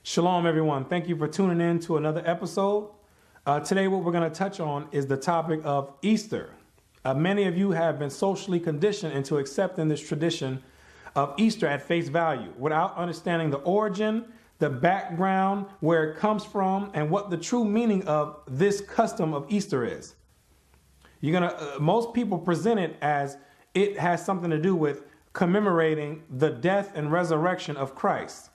Shalom, everyone. Thank you for tuning in to another episode. Today, what we're going to touch on is the topic of Easter. Many of you have been socially conditioned into accepting this tradition of Easter at face value without understanding the origin, the background, where it comes from, and what the true meaning of this custom of Easter is. Most people present it as it has something to do with commemorating the death and resurrection of Christ.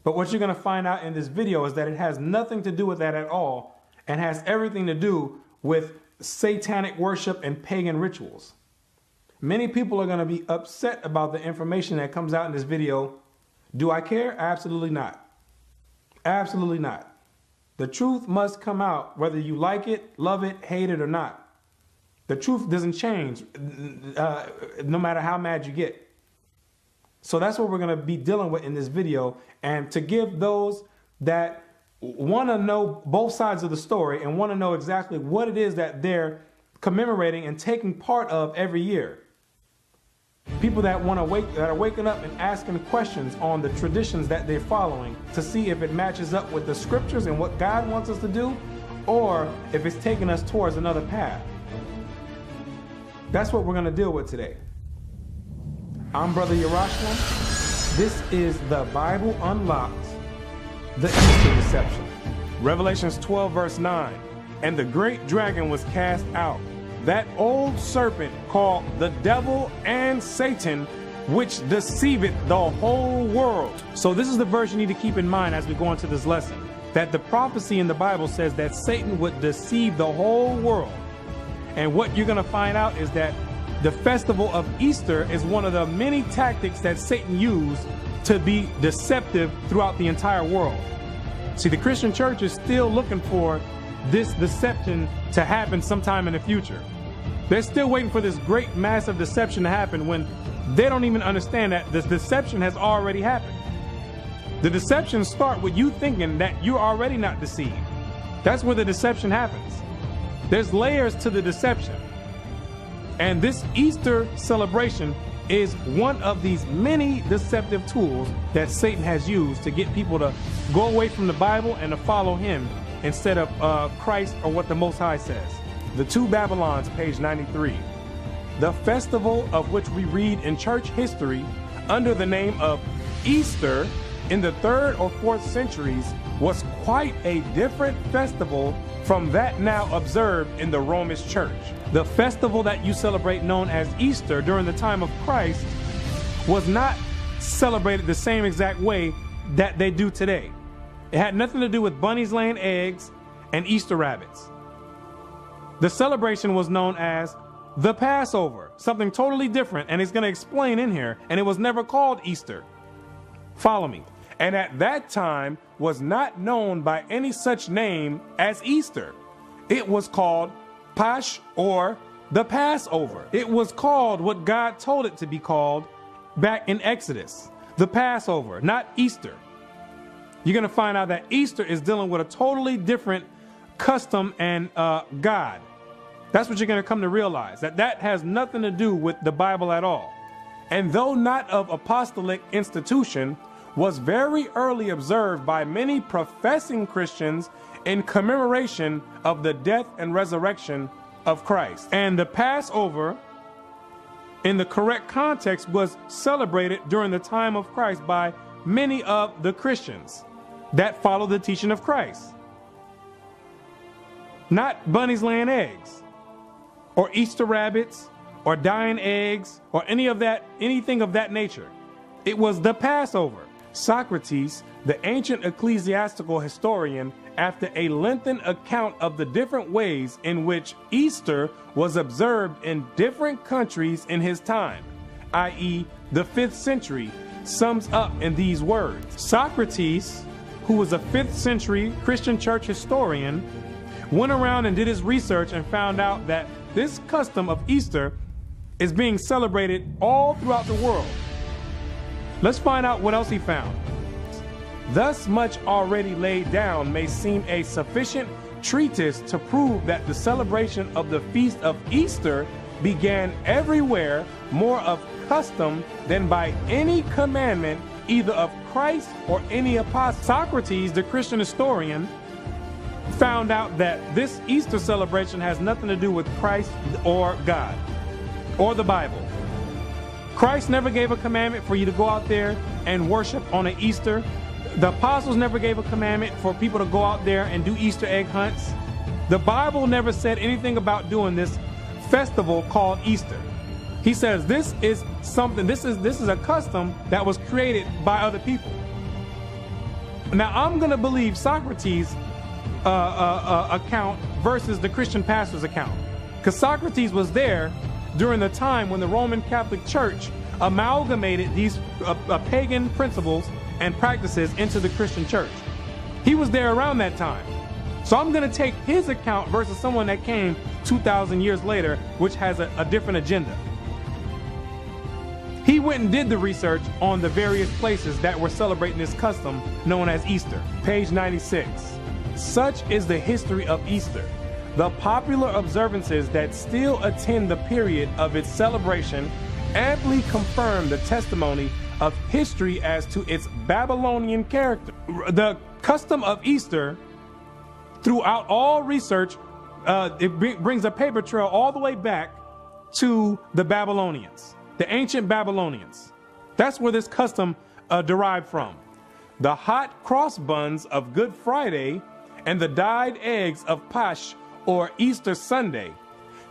But what you're going to find out in this video is that it has nothing to do with that at all and has everything to do with satanic worship and pagan rituals. Many people are going to be upset about the information that comes out in this video. Do I care? Absolutely not. Absolutely not. The truth must come out whether you like it, love it, hate it or not. The truth doesn't change no matter how mad you get. So that's what we're going to be dealing with in this video. And to give those that want to know both sides of the story and want to know exactly what it is that they're commemorating and taking part of every year. People that are waking up and asking questions on the traditions that they're following to see if it matches up with the scriptures and what God wants us to do, or if it's taking us towards another path. That's what we're going to deal with today. I'm Brother Yerushalayim. This is the Bible Unlocked, the Easter Deception. Revelations 12 verse 9. And the great dragon was cast out, that old serpent called the devil and Satan, which deceiveth the whole world. So this is the verse you need to keep in mind as we go into this lesson. That the prophecy in the Bible says that Satan would deceive the whole world. And what you're going to find out is that the festival of Easter is one of the many tactics that Satan used to be deceptive throughout the entire world. See, the Christian church is still looking for this deception to happen sometime in the future. They're still waiting for this great massive deception to happen when they don't even understand that this deception has already happened. The deception starts with you thinking that you're already not deceived. That's where the deception happens. There's layers to the deception. And this Easter celebration is one of these many deceptive tools that Satan has used to get people to go away from the Bible and to follow him instead of Christ or what the Most High says. The Two Babylons, page 93. The festival of which we read in church history under the name of Easter in the 3rd or 4th centuries was quite a different festival from that now observed in the Romish church. The festival that you celebrate, known as Easter during the time of Christ, was not celebrated the same exact way that they do today. It had nothing to do with bunnies laying eggs and Easter rabbits. The celebration was known as the Passover, something totally different, and it's going to explain in here, and it was never called Easter. Follow me. And at that time was not known by any such name as Easter. It was called Pasch, or the Passover. It was called what God told it to be called back in Exodus, the Passover, not Easter. You're going to find out that Easter is dealing with a totally different custom and God. That's what you're going to come to realize, that has nothing to do with the Bible at all. And though not of apostolic institution, was very early observed by many professing Christians in commemoration of the death and resurrection of Christ. And the Passover, in the correct context, was celebrated during the time of Christ by many of the Christians that follow the teaching of Christ. Not bunnies laying eggs, or Easter rabbits, or dying eggs, or anything of that nature. It was the Passover. Socrates, the ancient ecclesiastical historian, after a lengthened account of the different ways in which Easter was observed in different countries in his time, i.e. the 5th century, sums up in these words. Socrates, who was a 5th century Christian church historian, went around and did his research and found out that this custom of Easter is being celebrated all throughout the world. Let's find out what else he found. Thus much already laid down may seem a sufficient treatise to prove that the celebration of the feast of Easter began everywhere more of custom than by any commandment either of Christ or any apostle. Socrates, the Christian historian, found out that this Easter celebration has nothing to do with Christ or God or the Bible. Christ never gave a commandment for you to go out there and worship on an Easter. The apostles never gave a commandment for people to go out there and do Easter egg hunts. The Bible never said anything about doing this festival called Easter. He says this is something, this is a custom that was created by other people. Now I'm going to believe Socrates' account versus the Christian pastor's account, because Socrates was there during the time when the Roman Catholic Church amalgamated these pagan principles and practices into the Christian church. He was there around that time. So I'm going to take his account versus someone that came 2,000 years later, which has a different agenda. He went and did the research on the various places that were celebrating this custom known as Easter. Page 96. Such is the history of Easter. The popular observances that still attend the period of its celebration amply confirm the testimony of history as to its Babylonian character. The custom of Easter, throughout all research, it brings a paper trail all the way back to the Babylonians, the ancient Babylonians. That's where this custom derived from. The hot cross buns of Good Friday and the dyed eggs of Pasch, or Easter Sunday,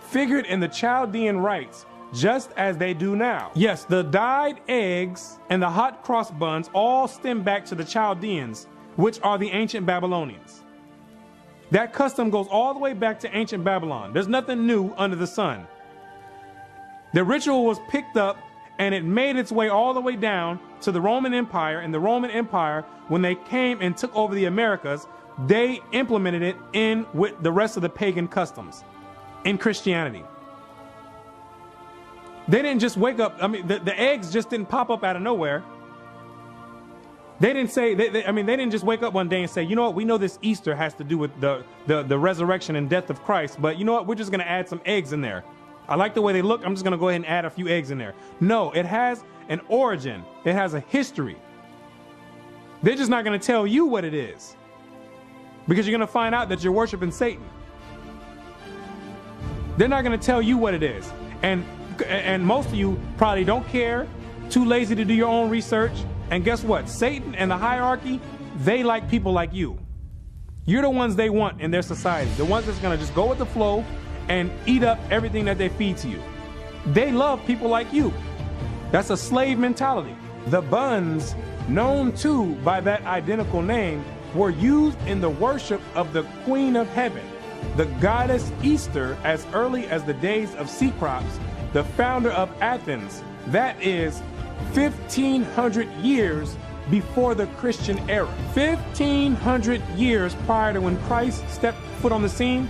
figured in the Chaldean rites just as they do now. Yes, the dyed eggs and the hot cross buns all stem back to the Chaldeans, which are the ancient Babylonians. That custom goes all the way back to ancient Babylon. There's nothing new under the sun. The ritual was picked up and it made its way all the way down to the Roman Empire. And the Roman Empire, when they came and took over the Americas, they implemented it in with the rest of the pagan customs in Christianity. They didn't just wake up. I mean, the eggs just didn't pop up out of nowhere. They didn't say, they didn't just wake up one day and say, you know what, we know this Easter has to do with the resurrection and death of Christ, but you know what, we're just going to add some eggs in there. I like the way they look. I'm just going to go ahead and add a few eggs in there. No, it has an origin. It has a history. They're just not going to tell you what it is, because you're going to find out that you're worshiping Satan. They're not going to tell you what it is. And most of you probably don't care, too lazy to do your own research. And guess what? Satan and the hierarchy, they like people like you. You're the ones they want in their society. The ones that's going to just go with the flow and eat up everything that they feed to you. They love people like you. That's a slave mentality. The buns, known too by that identical name, were used in the worship of the Queen of Heaven, the goddess Easter, as early as the days of Cecrops, the founder of Athens. That is 1,500 years before the Christian era. 1,500 years prior to when Christ stepped foot on the scene,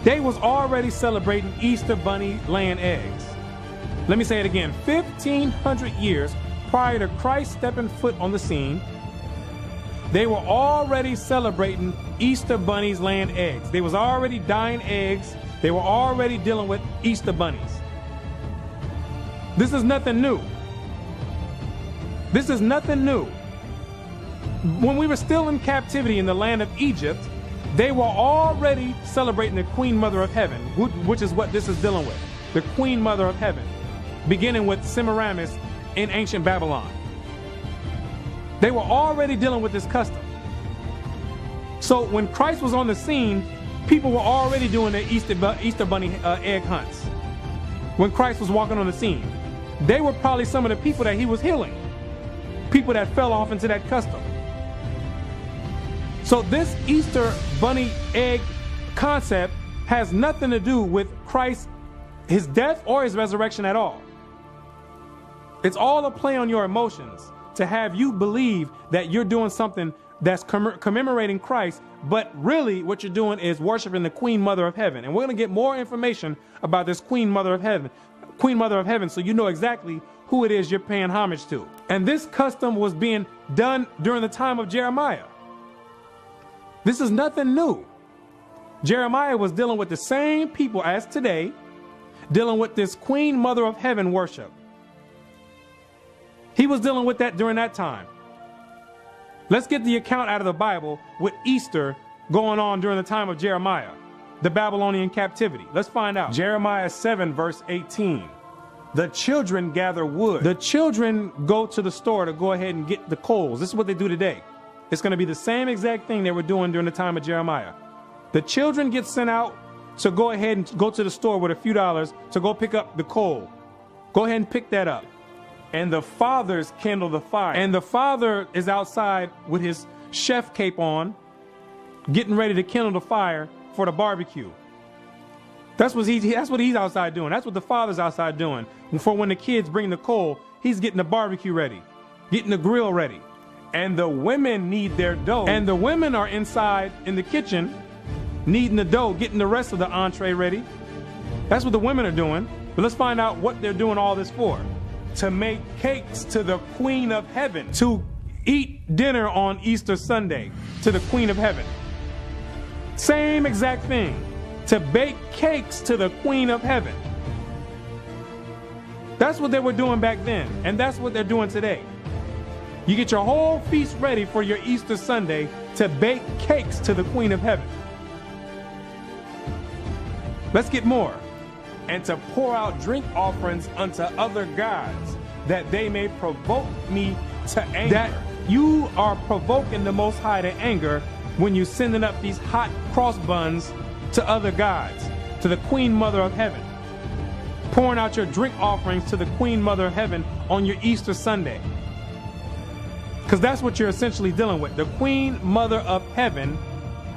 they was already celebrating Easter bunny laying eggs. Let me say it again. 1,500 years prior to Christ stepping foot on the scene, they were already celebrating Easter bunnies laying eggs. They was already dyeing eggs. They were already dealing with Easter bunnies. This is nothing new. This is nothing new. When we were still in captivity in the land of Egypt, they were already celebrating the Queen Mother of Heaven, which is what this is dealing with. The Queen Mother of Heaven, beginning with Semiramis in ancient Babylon. They were already dealing with this custom. So when Christ was on the scene, people were already doing their Easter bunny egg hunts. When Christ was walking on the scene, they were probably some of the people that he was healing. People that fell off into that custom. So this Easter bunny egg concept has nothing to do with Christ, his death or his resurrection at all. It's all a play on your emotions to have you believe that you're doing something that's commemorating Christ, but really what you're doing is worshiping the Queen Mother of Heaven. And we're going to get more information about this Queen Mother of Heaven, so you know exactly who it is you're paying homage to. And this custom was being done during the time of Jeremiah. This is nothing new. Jeremiah was dealing with the same people as today, dealing with this Queen Mother of Heaven worship. He was dealing with that during that time. Let's get the account out of the Bible with Easter going on during the time of Jeremiah, the Babylonian captivity. Let's find out. Jeremiah 7 verse 18. The children gather wood. The children go to the store to go ahead and get the coals. This is what they do today. It's going to be the same exact thing they were doing during the time of Jeremiah. The children get sent out to go ahead and go to the store with a few dollars to go pick up the coal. Go ahead and pick that up. And the fathers kindle the fire. And the father is outside with his chef cape on, getting ready to kindle the fire for the barbecue. That's what he's outside doing. That's what the father's outside doing. For when the kids bring the coal, he's getting the barbecue ready, getting the grill ready. And the women need their dough. And the women are inside in the kitchen, kneading the dough, getting the rest of the entree ready. That's what the women are doing. But let's find out what they're doing all this for. To make cakes to the Queen of Heaven. To eat dinner on Easter Sunday to the Queen of Heaven. Same exact thing. To bake cakes to the Queen of Heaven. That's what they were doing back then. And that's what they're doing today. You get your whole feast ready for your Easter Sunday to bake cakes to the Queen of Heaven. Let's get more. And to pour out drink offerings unto other gods, that they may provoke me to anger. That you are provoking the Most High to anger when you're sending up these hot cross buns to other gods, to the Queen Mother of Heaven. Pouring out your drink offerings to the Queen Mother of Heaven on your Easter Sunday. Because that's what you're essentially dealing with. The Queen Mother of Heaven,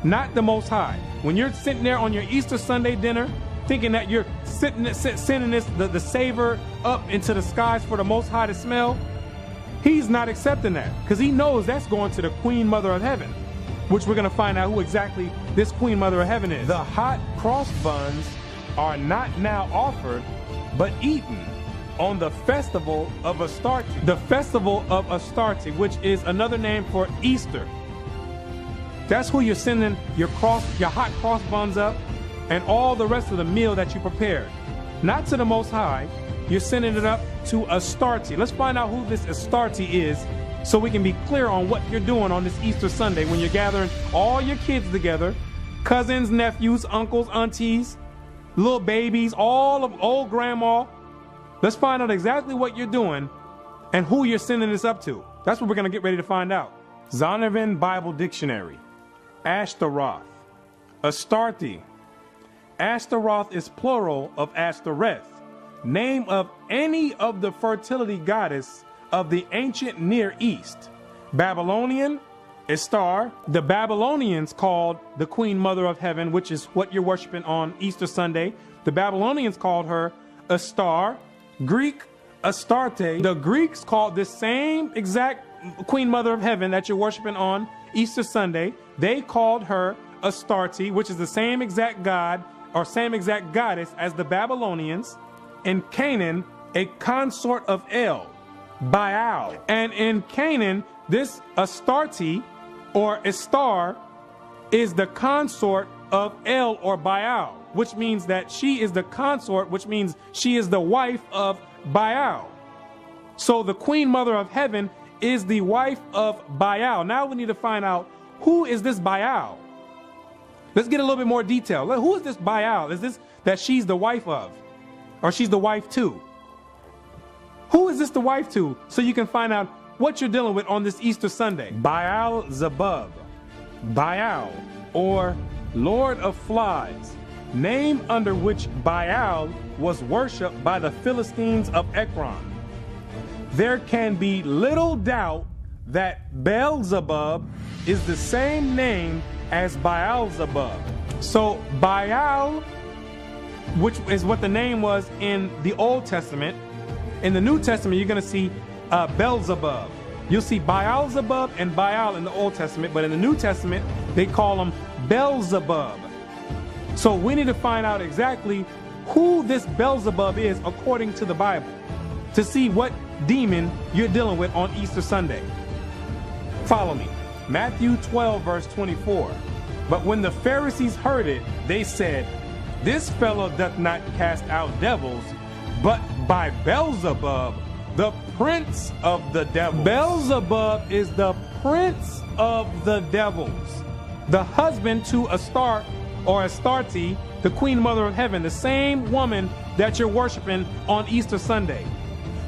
not the Most High. When you're sitting there on your Easter Sunday dinner, thinking that you're sending the savor up into the skies for the Most High to smell, he's not accepting that, because he knows that's going to the Queen Mother of Heaven, which we're going to find out who exactly this Queen Mother of Heaven is. The hot cross buns are not now offered, but eaten on the festival of Astarte. The festival of Astarte, which is another name for Easter. That's who you're sending your hot cross buns up and all the rest of the meal that you prepared. Not to the Most High, you're sending it up to Astarte. Let's find out who this Astarte is so we can be clear on what you're doing on this Easter Sunday when you're gathering all your kids together, cousins, nephews, uncles, aunties, little babies, all of old grandma. Let's find out exactly what you're doing and who you're sending this up to. That's what we're going to get ready to find out. Zondervan Bible Dictionary. Ashtaroth. Astarte. Ashtaroth is plural of Ashtoreth, name of any of the fertility goddess of the ancient Near East. Babylonian, Ishtar. The Babylonians called the Queen Mother of Heaven, which is what you're worshiping on Easter Sunday. The Babylonians called her Ishtar. Greek, Astarte. The Greeks called this same exact Queen Mother of Heaven that you're worshiping on Easter Sunday. They called her Astarte, which is the same exact god or same exact goddess as the Babylonians. In Canaan, a consort of El, Baal. And in Canaan, this Astarte or Ishtar is the consort of El or Baal, which means that she is the consort, which means she is the wife of Baal. So the Queen Mother of Heaven is the wife of Baal. Now we need to find out, who is this Baal? Let's get a little bit more detail. Who is this Baal? Is this that she's the wife of? Or she's the wife to? Who is this the wife to? So you can find out what you're dealing with on this Easter Sunday. Baal-zebub. Baal, or Lord of Flies, name under which Baal was worshipped by the Philistines of Ekron. There can be little doubt that Beelzebub is the same name as Baal-zebub. So Baal, which is what the name was in the Old Testament, in the New Testament you're going to see Beelzebub. You'll see Baal-zebub and Baal in the Old Testament, but in the New Testament they call him Beelzebub. So we need to find out exactly who this Beelzebub is according to the Bible, to see what demon you're dealing with on Easter Sunday. Follow me. Matthew 12 verse 24. But when the Pharisees heard it, they said, "This fellow doth not cast out devils, but by Beelzebub, the prince of the devils. Beelzebub is the prince of the devils, the husband to Astarte or Astarte, the queen mother of heaven, the same woman that you're worshiping on Easter Sunday.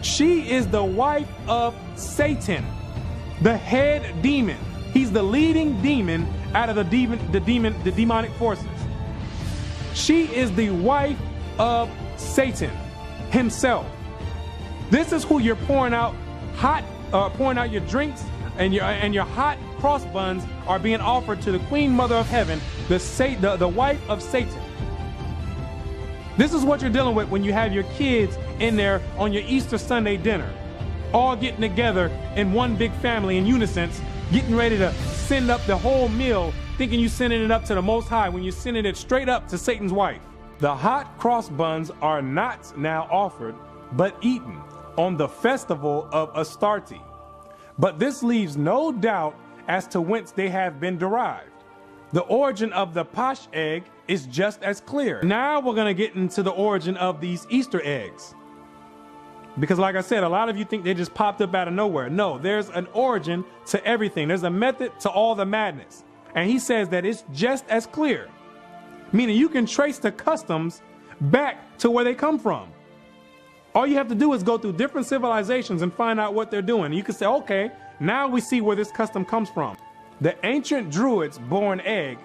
She is the wife of Satan, the head demon. He's the leading demon out of the demonic forces. She is the wife of Satan himself. This is who you're pouring out your drinks, and your hot cross buns are being offered to the queen mother of heaven, the wife of Satan. This is what you're dealing with when you have your kids in there on your Easter Sunday dinner, all getting together in one big family in unison, getting ready to send up the whole meal, thinking you're sending it up to the Most High when you're sending it straight up to Satan's wife. The hot cross buns are not now offered, but eaten on the festival of Astarte. But this leaves no doubt as to whence they have been derived. The origin of the Pasch egg is just as clear. Now we're going to get into the origin of these Easter eggs. Because like I said, a lot of you think they just popped up out of nowhere. No, there's an origin to everything. There's a method to all the madness. And he says that it's just as clear. Meaning you can trace the customs back to where they come from. All you have to do is go through different civilizations and find out what they're doing. You can say, okay, now we see where this custom comes from. The ancient Druids bore an egg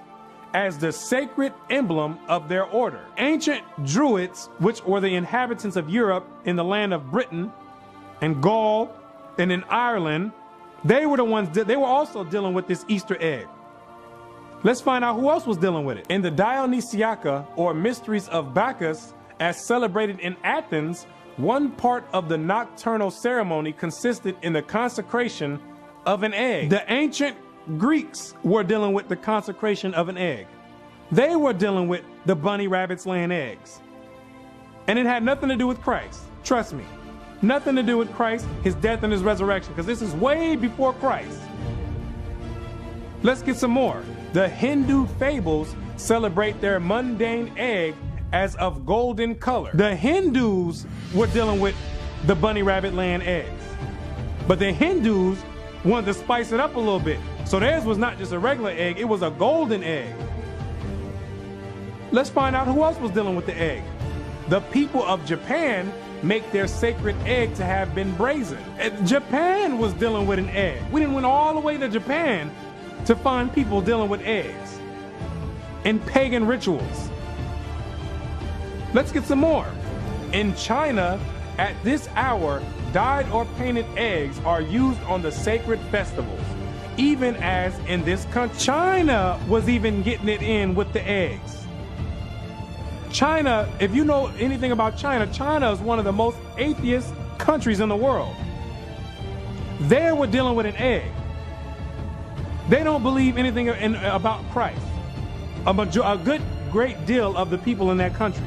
as the sacred emblem of their order. Ancient Druids, which were the inhabitants of Europe in the land of Britain and Gaul and in Ireland, they were the ones, they were also dealing with this Easter egg. Let's find out who else was dealing with it. In the Dionysiaca, or Mysteries of Bacchus, as celebrated in Athens, one part of the nocturnal ceremony consisted in the consecration of an egg. The ancient Greeks were dealing with the consecration of an egg. They were dealing with the bunny rabbits laying eggs. And it had nothing to do with Christ. Trust me. Nothing to do with Christ, his death and his resurrection, because this is way before Christ. Let's get some more. The Hindu fables celebrate their mundane egg as of golden color. The Hindus were dealing with the bunny rabbit laying eggs. But the Hindus wanted to spice it up a little bit. So theirs was not just a regular egg, it was a golden egg. Let's find out who else was dealing with the egg. The people of Japan make their sacred egg to have been brazen. Japan was dealing with an egg. We didn't went all the way to Japan to find people dealing with eggs in pagan rituals. Let's get some more. In China, at this hour, dyed or painted eggs are used on the sacred festivals, even as in this country. China was even getting it in with the eggs. China, if you know anything about China, China is one of the most atheist countries in the world. They were dealing with an egg. They don't believe anything about Christ. A great deal of the people in that country.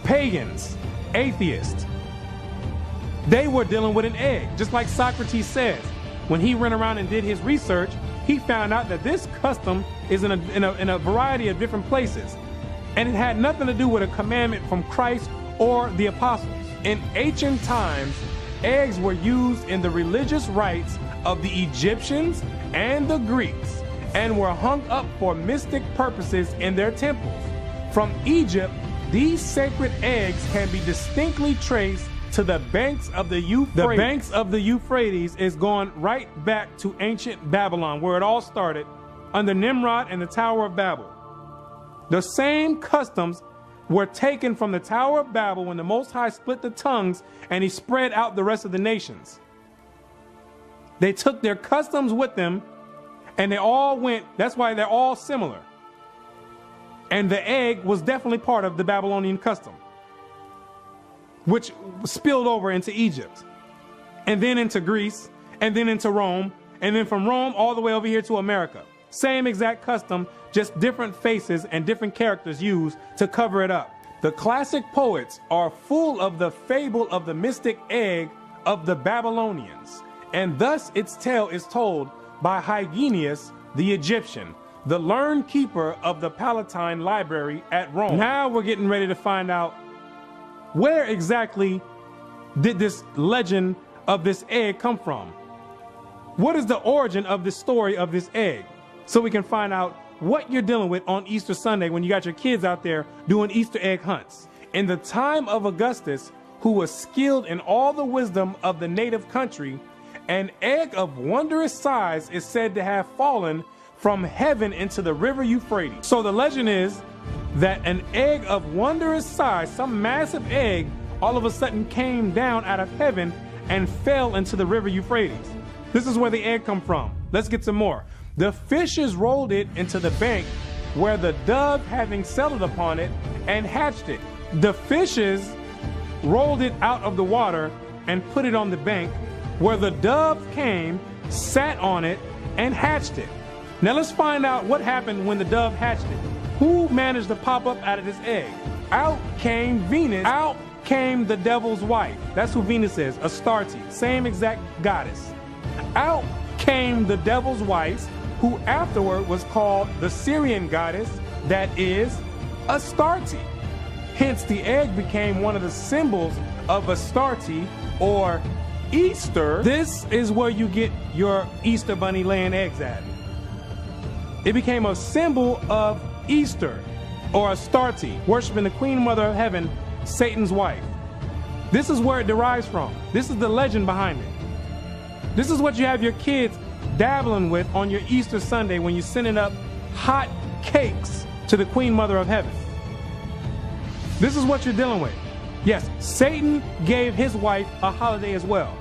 Pagans, atheists, they were dealing with an egg. Just like Socrates says, when he went around and did his research, he found out that this custom is in a variety of different places. And it had nothing to do with a commandment from Christ or the apostles. In ancient times, eggs were used in the religious rites of the Egyptians and the Greeks and were hung up for mystic purposes in their temples. From Egypt, these sacred eggs can be distinctly traced to the banks of the Euphrates. The banks of the Euphrates is going right back to ancient Babylon, where it all started under Nimrod and the Tower of Babel. The same customs were taken from the Tower of Babel when the Most High split the tongues and he spread out the rest of the nations. They took their customs with them and they all went, that's why they're all similar. And the egg was definitely part of the Babylonian custom, which spilled over into Egypt and then into Greece and then into Rome and then from Rome all the way over here to America. Same exact custom, just different faces and different characters used to cover it up. The classic poets are full of the fable of the mystic egg of the Babylonians, and thus its tale is told by Hyginus the Egyptian, the learned keeper of the Palatine Library at Rome. Now we're getting ready to find out where exactly did this legend of this egg come from? What is the origin of the story of this egg? So we can find out what you're dealing with on Easter Sunday when you got your kids out there doing Easter egg hunts. In the time of Augustus, who was skilled in all the wisdom of the native country, an egg of wondrous size is said to have fallen from heaven into the river Euphrates. So the legend is that an egg of wondrous size, some massive egg, all of a sudden came down out of heaven and fell into the river Euphrates. This is where the egg come from. Let's get some more. The fishes rolled it into the bank where the dove having settled upon it and hatched it. The fishes rolled it out of the water and put it on the bank where the dove came, sat on it, and hatched it. Now let's find out what happened when the dove hatched it. Who managed to pop up out of this egg? Out came Venus. Out came the devil's wife. That's who Venus is, Astarte, same exact goddess. Out came the devil's wife, who afterward was called the Syrian goddess, that is Astarte. Hence, the egg became one of the symbols of Astarte, or Easter. This is where you get your Easter bunny laying eggs at. It became a symbol of Easter, or Astarte, worshiping the Queen Mother of Heaven, Satan's wife. This is where it derives from. This is the legend behind it. This is what you have your kids dabbling with on your Easter Sunday when you're sending up hot cakes to the Queen Mother of Heaven. This is what you're dealing with. Yes, Satan gave his wife a holiday as well.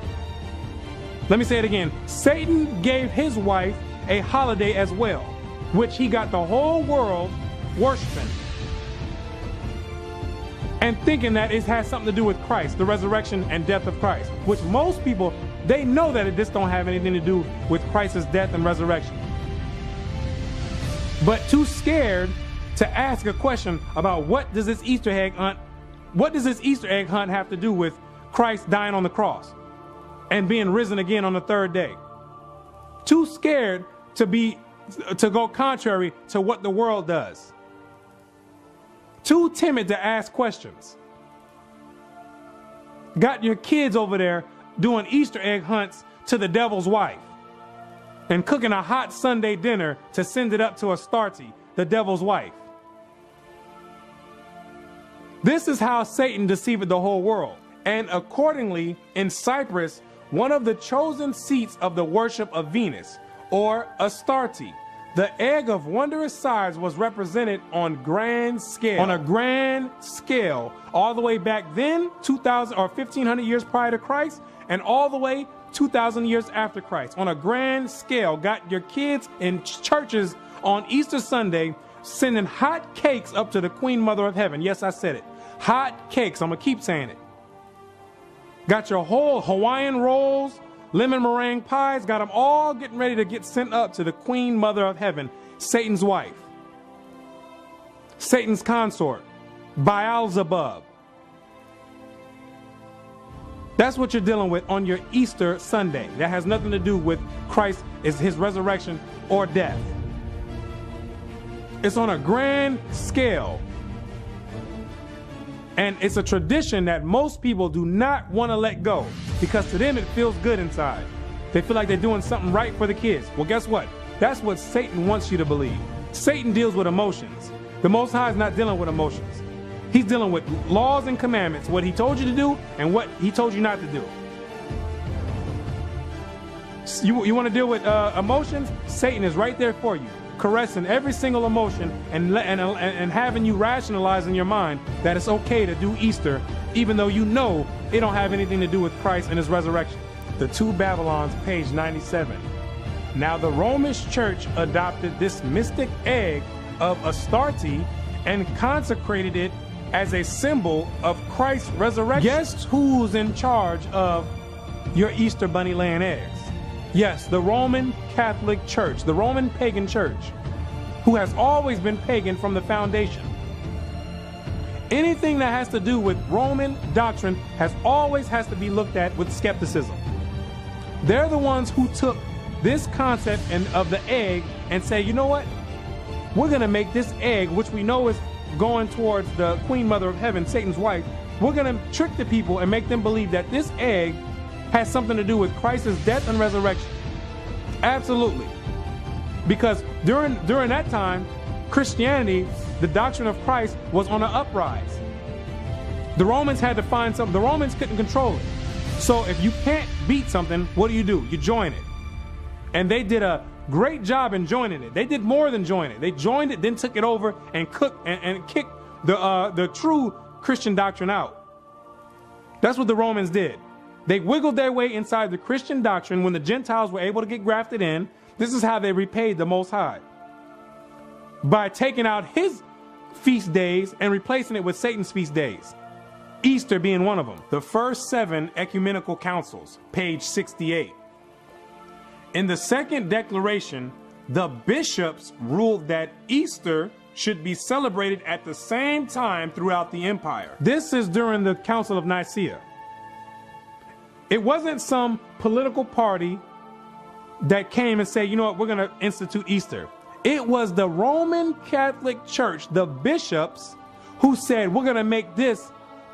Let me say it again. Satan gave his wife a holiday as well, which he got the whole world worshiping and thinking that it has something to do with Christ, the resurrection and death of Christ, which most people, they know that this don't have anything to do with Christ's death and resurrection. But too scared to ask a question about what does this Easter egg hunt have to do with Christ dying on the cross and being risen again on the third day. Too scared to go contrary to what the world does. Too timid to ask questions. Got your kids over there doing Easter egg hunts to the devil's wife and cooking a hot Sunday dinner to send it up to Astarte, the devil's wife. This is how Satan deceived the whole world. And accordingly, in Cyprus, one of the chosen seats of the worship of Venus, or Astarte, the egg of wondrous size was represented on grand scale. On a grand scale, all the way back then, 2,000 or 1,500 years prior to Christ, and all the way 2,000 years after Christ. On a grand scale, got your kids in churches on Easter Sunday sending hot cakes up to the Queen Mother of Heaven. Yes, I said it. Hot cakes. I'm going to keep saying it. Got your whole Hawaiian rolls, lemon meringue pies, got them all getting ready to get sent up to the Queen Mother of Heaven, Satan's wife, Satan's consort, Beelzebub. That's what you're dealing with on your Easter Sunday. That has nothing to do with Christ, is his resurrection or death. It's on a grand scale. And it's a tradition that most people do not want to let go because to them it feels good inside. They feel like they're doing something right for the kids. Well, guess what? That's what Satan wants you to believe. Satan deals with emotions. The Most High is not dealing with emotions. He's dealing with laws and commandments, what he told you to do and what he told you not to do. You want to deal with emotions? Satan is right there for you, caressing every single emotion and having you rationalize in your mind that it's okay to do Easter, even though you know it don't have anything to do with Christ and his resurrection. The Two Babylons, page 97. Now the Roman Church adopted this mystic egg of Astarte and consecrated it as a symbol of Christ's resurrection. Guess who's in charge of your Easter bunny laying eggs? Yes, the Roman Catholic Church, the Roman pagan church, who has always been pagan from the foundation. Anything that has to do with Roman doctrine has to be looked at with skepticism. They're the ones who took this concept of the egg and say, you know what? We're going to make this egg, which we know is going towards the Queen Mother of Heaven, Satan's wife, we're going to trick the people and make them believe that this egg has something to do with Christ's death and resurrection. Absolutely. Because during that time, Christianity, the doctrine of Christ, was on an uprise. The Romans had to find something. The Romans couldn't control it. So if you can't beat something, what do? You join it. And they did a great job in joining it. They did more than join it. They joined it, then took it over and cooked and kicked the true Christian doctrine out. That's what the Romans did. They wiggled their way inside the Christian doctrine when the Gentiles were able to get grafted in. This is how they repaid the Most High. By taking out his feast days and replacing it with Satan's feast days. Easter being one of them. The first 7 ecumenical councils, page 68. In the second declaration, the bishops ruled that Easter should be celebrated at the same time throughout the empire. This is during the Council of Nicaea. It wasn't some political party that came and said, you know what, we're going to institute Easter. It was the Roman Catholic Church, the bishops, who said, we're going to make this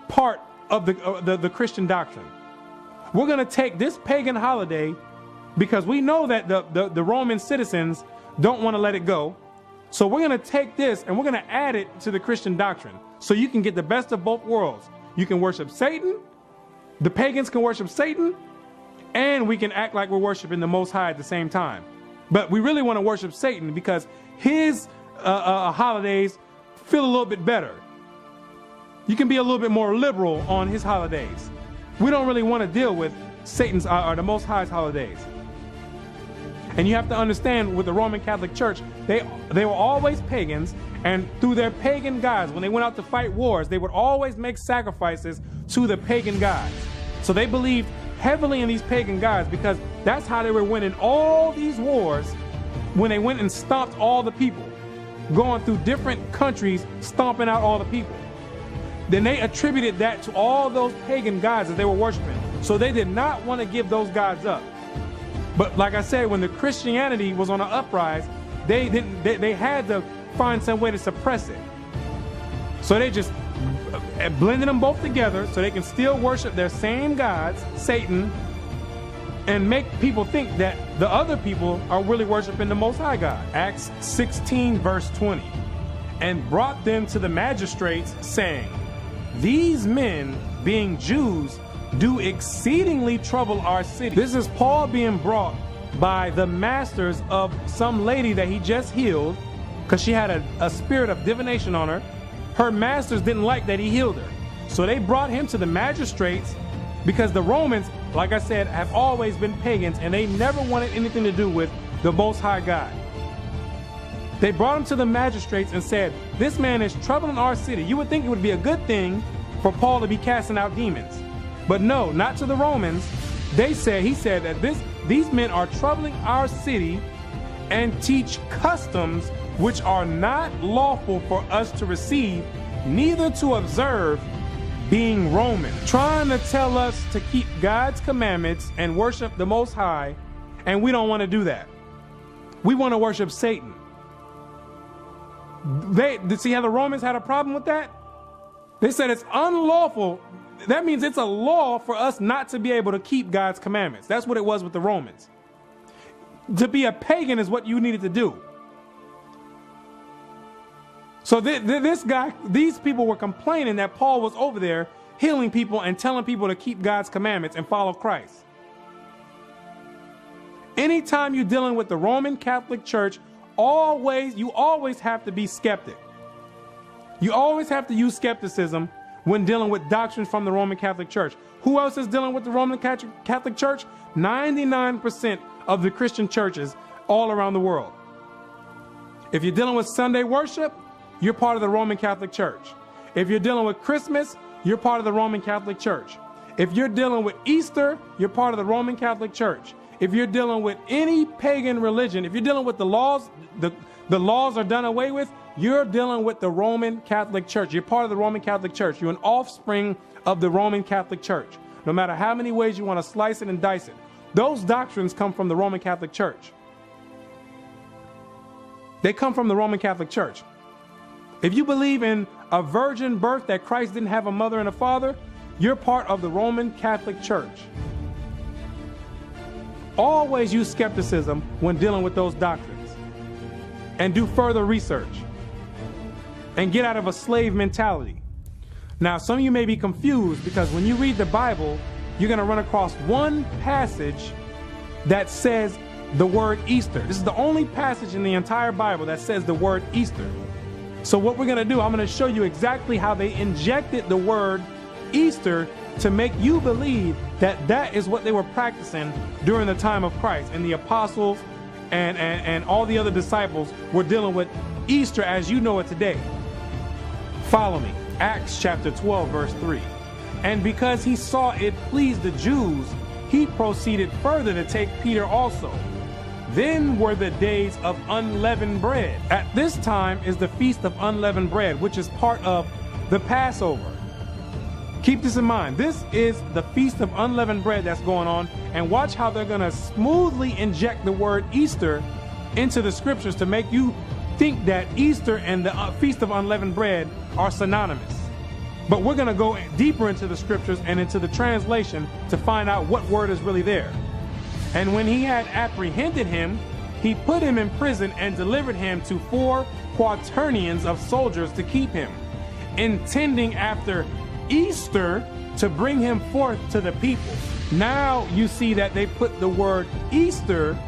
part of the Christian doctrine. We're going to take this pagan holiday because we know that the Roman citizens don't want to let it go. So we're going to take this and we're going to add it to the Christian doctrine so you can get the best of both worlds. You can worship Satan, the pagans can worship Satan, and we can act like we're worshiping the Most High at the same time. But we really want to worship Satan because his holidays feel a little bit better. You can be a little bit more liberal on his holidays. We don't really want to deal with Satan's or the Most High's holidays. And you have to understand, with the Roman Catholic Church, they were always pagans, and through their pagan gods, when they went out to fight wars, they would always make sacrifices to the pagan gods. So they believed heavily in these pagan gods because that's how they were winning all these wars, when they went and stomped all the people, going through different countries, stomping out all the people. Then they attributed that to all those pagan gods that they were worshiping. So they did not want to give those gods up. But like I said, when the Christianity was on an uprise, they had to find some way to suppress it. So they just blended them both together so they can still worship their same gods, Satan, and make people think that the other people are really worshiping the Most High God. Acts 16 verse 20. And brought them to the magistrates, saying, these men, being Jews, do exceedingly trouble our city. This is Paul being brought by the masters of some lady that he just healed because she had a spirit of divination on her. Her masters didn't like that he healed her. So they brought him to the magistrates because the Romans, like I said, have always been pagans and they never wanted anything to do with the Most High God. They brought him to the magistrates and said, this man is troubling our city. You would think it would be a good thing for Paul to be casting out demons. But no, not to the Romans. He said that these men are troubling our city and teach customs which are not lawful for us to receive, neither to observe, being Roman. Trying to tell us to keep God's commandments and worship the Most High, and we don't want to do that. We want to worship Satan. See how the Romans had a problem with that? They said it's unlawful. That means it's a law for us not to be able to keep God's commandments. That's what it was with the Romans. To be a pagan is what you needed to do. So these people were complaining that Paul was over there healing people and telling people to keep God's commandments and follow Christ. Anytime you're dealing with the Roman Catholic Church, you always have to be skeptic. You always have to use skepticism when dealing with doctrines from the Roman Catholic Church. Who else is dealing with the Roman Catholic Church? 99% of the Christian churches all around the world. If you're dealing with Sunday worship, you're part of the Roman Catholic Church. If you're dealing with Christmas, you're part of the Roman Catholic Church. If you're dealing with Easter, you're part of the Roman Catholic Church. If you're dealing with any pagan religion, if you're dealing with the laws, the laws are done away with, you're dealing with the Roman Catholic Church. You're part of the Roman Catholic Church. You're an offspring of the Roman Catholic Church. No matter how many ways you want to slice it and dice it, those doctrines come from the Roman Catholic Church. They come from the Roman Catholic Church. If you believe in a virgin birth, that Christ didn't have a mother and a father, you're part of the Roman Catholic Church. Always use skepticism when dealing with those doctrines, and do further research, and get out of a slave mentality. Now, some of you may be confused because when you read the Bible, you're going to run across one passage that says the word Easter. This is the only passage in the entire Bible that says the word Easter. So what we're going to do, I'm going to show you exactly how they injected the word Easter to make you believe that that is what they were practicing during the time of Christ. And the apostles and all the other disciples were dealing with Easter as you know it today. Follow me. Acts chapter 12, verse 3. And because he saw it pleased the Jews, he proceeded further to take Peter also. Then were the days of unleavened bread. At this time is the feast of unleavened bread, which is part of the Passover. Keep this in mind. This is the feast of unleavened bread that's going on, and watch how they're going to smoothly inject the word Easter into the scriptures to make you think that Easter and the feast of unleavened bread are synonymous. But we're going to go deeper into the scriptures and into the translation to find out what word is really there. And when he had apprehended him, he put him in prison and delivered him to 4 quaternions of soldiers to keep him, intending after Easter to bring him forth to the people. Now you see that they put the word Easter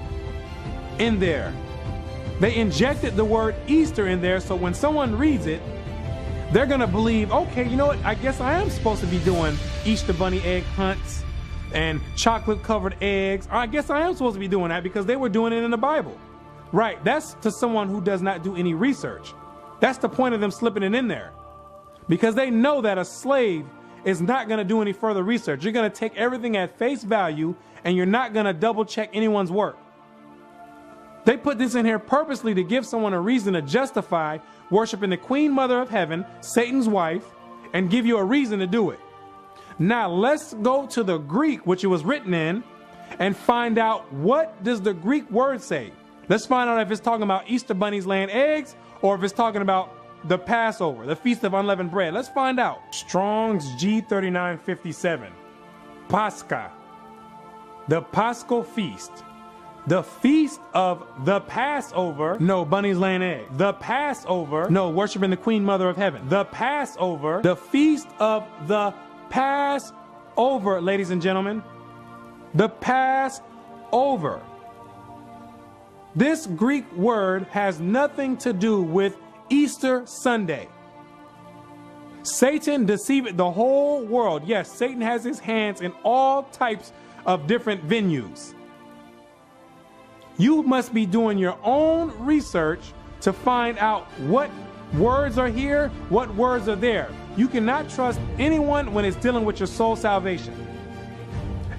in there. They injected the word Easter in there, so when someone reads it, they're going to believe, okay, you know what, I guess I am supposed to be doing Easter bunny egg hunts and chocolate covered eggs. Or I guess I am supposed to be doing that because they were doing it in the Bible. Right, that's to someone who does not do any research. That's the point of them slipping it in there. Because they know that a slave is not going to do any further research. You're going to take everything at face value and you're not going to double check anyone's work. They put this in here purposely to give someone a reason to justify worshiping the Queen Mother of Heaven, Satan's wife, and give you a reason to do it. Now let's go to the Greek, which it was written in, and find out what does the Greek word say. Let's find out if it's talking about Easter bunnies laying eggs or if it's talking about the Passover, the Feast of Unleavened Bread. Let's find out. Strong's G3957. Pascha, the Paschal Feast. The feast of the Passover. No, bunnies laying eggs. The Passover. No, worshiping the Queen Mother of Heaven. The Passover. The feast of the Passover, ladies and gentlemen. The Passover. This Greek word has nothing to do with Easter Sunday. Satan deceived the whole world. Yes, Satan has his hands in all types of different venues. You must be doing your own research to find out what words are here, what words are there. You cannot trust anyone when it's dealing with your soul salvation.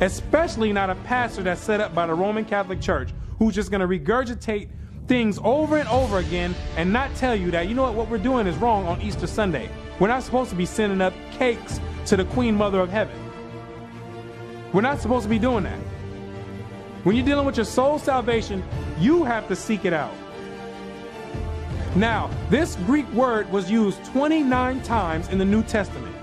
Especially not a pastor that's set up by the Roman Catholic Church who's just going to regurgitate things over and over again and not tell you that, you know what we're doing is wrong on Easter Sunday. We're not supposed to be sending up cakes to the Queen Mother of Heaven. We're not supposed to be doing that. When you're dealing with your soul salvation, you have to seek it out. Now, this Greek word was used 29 times in the New Testament.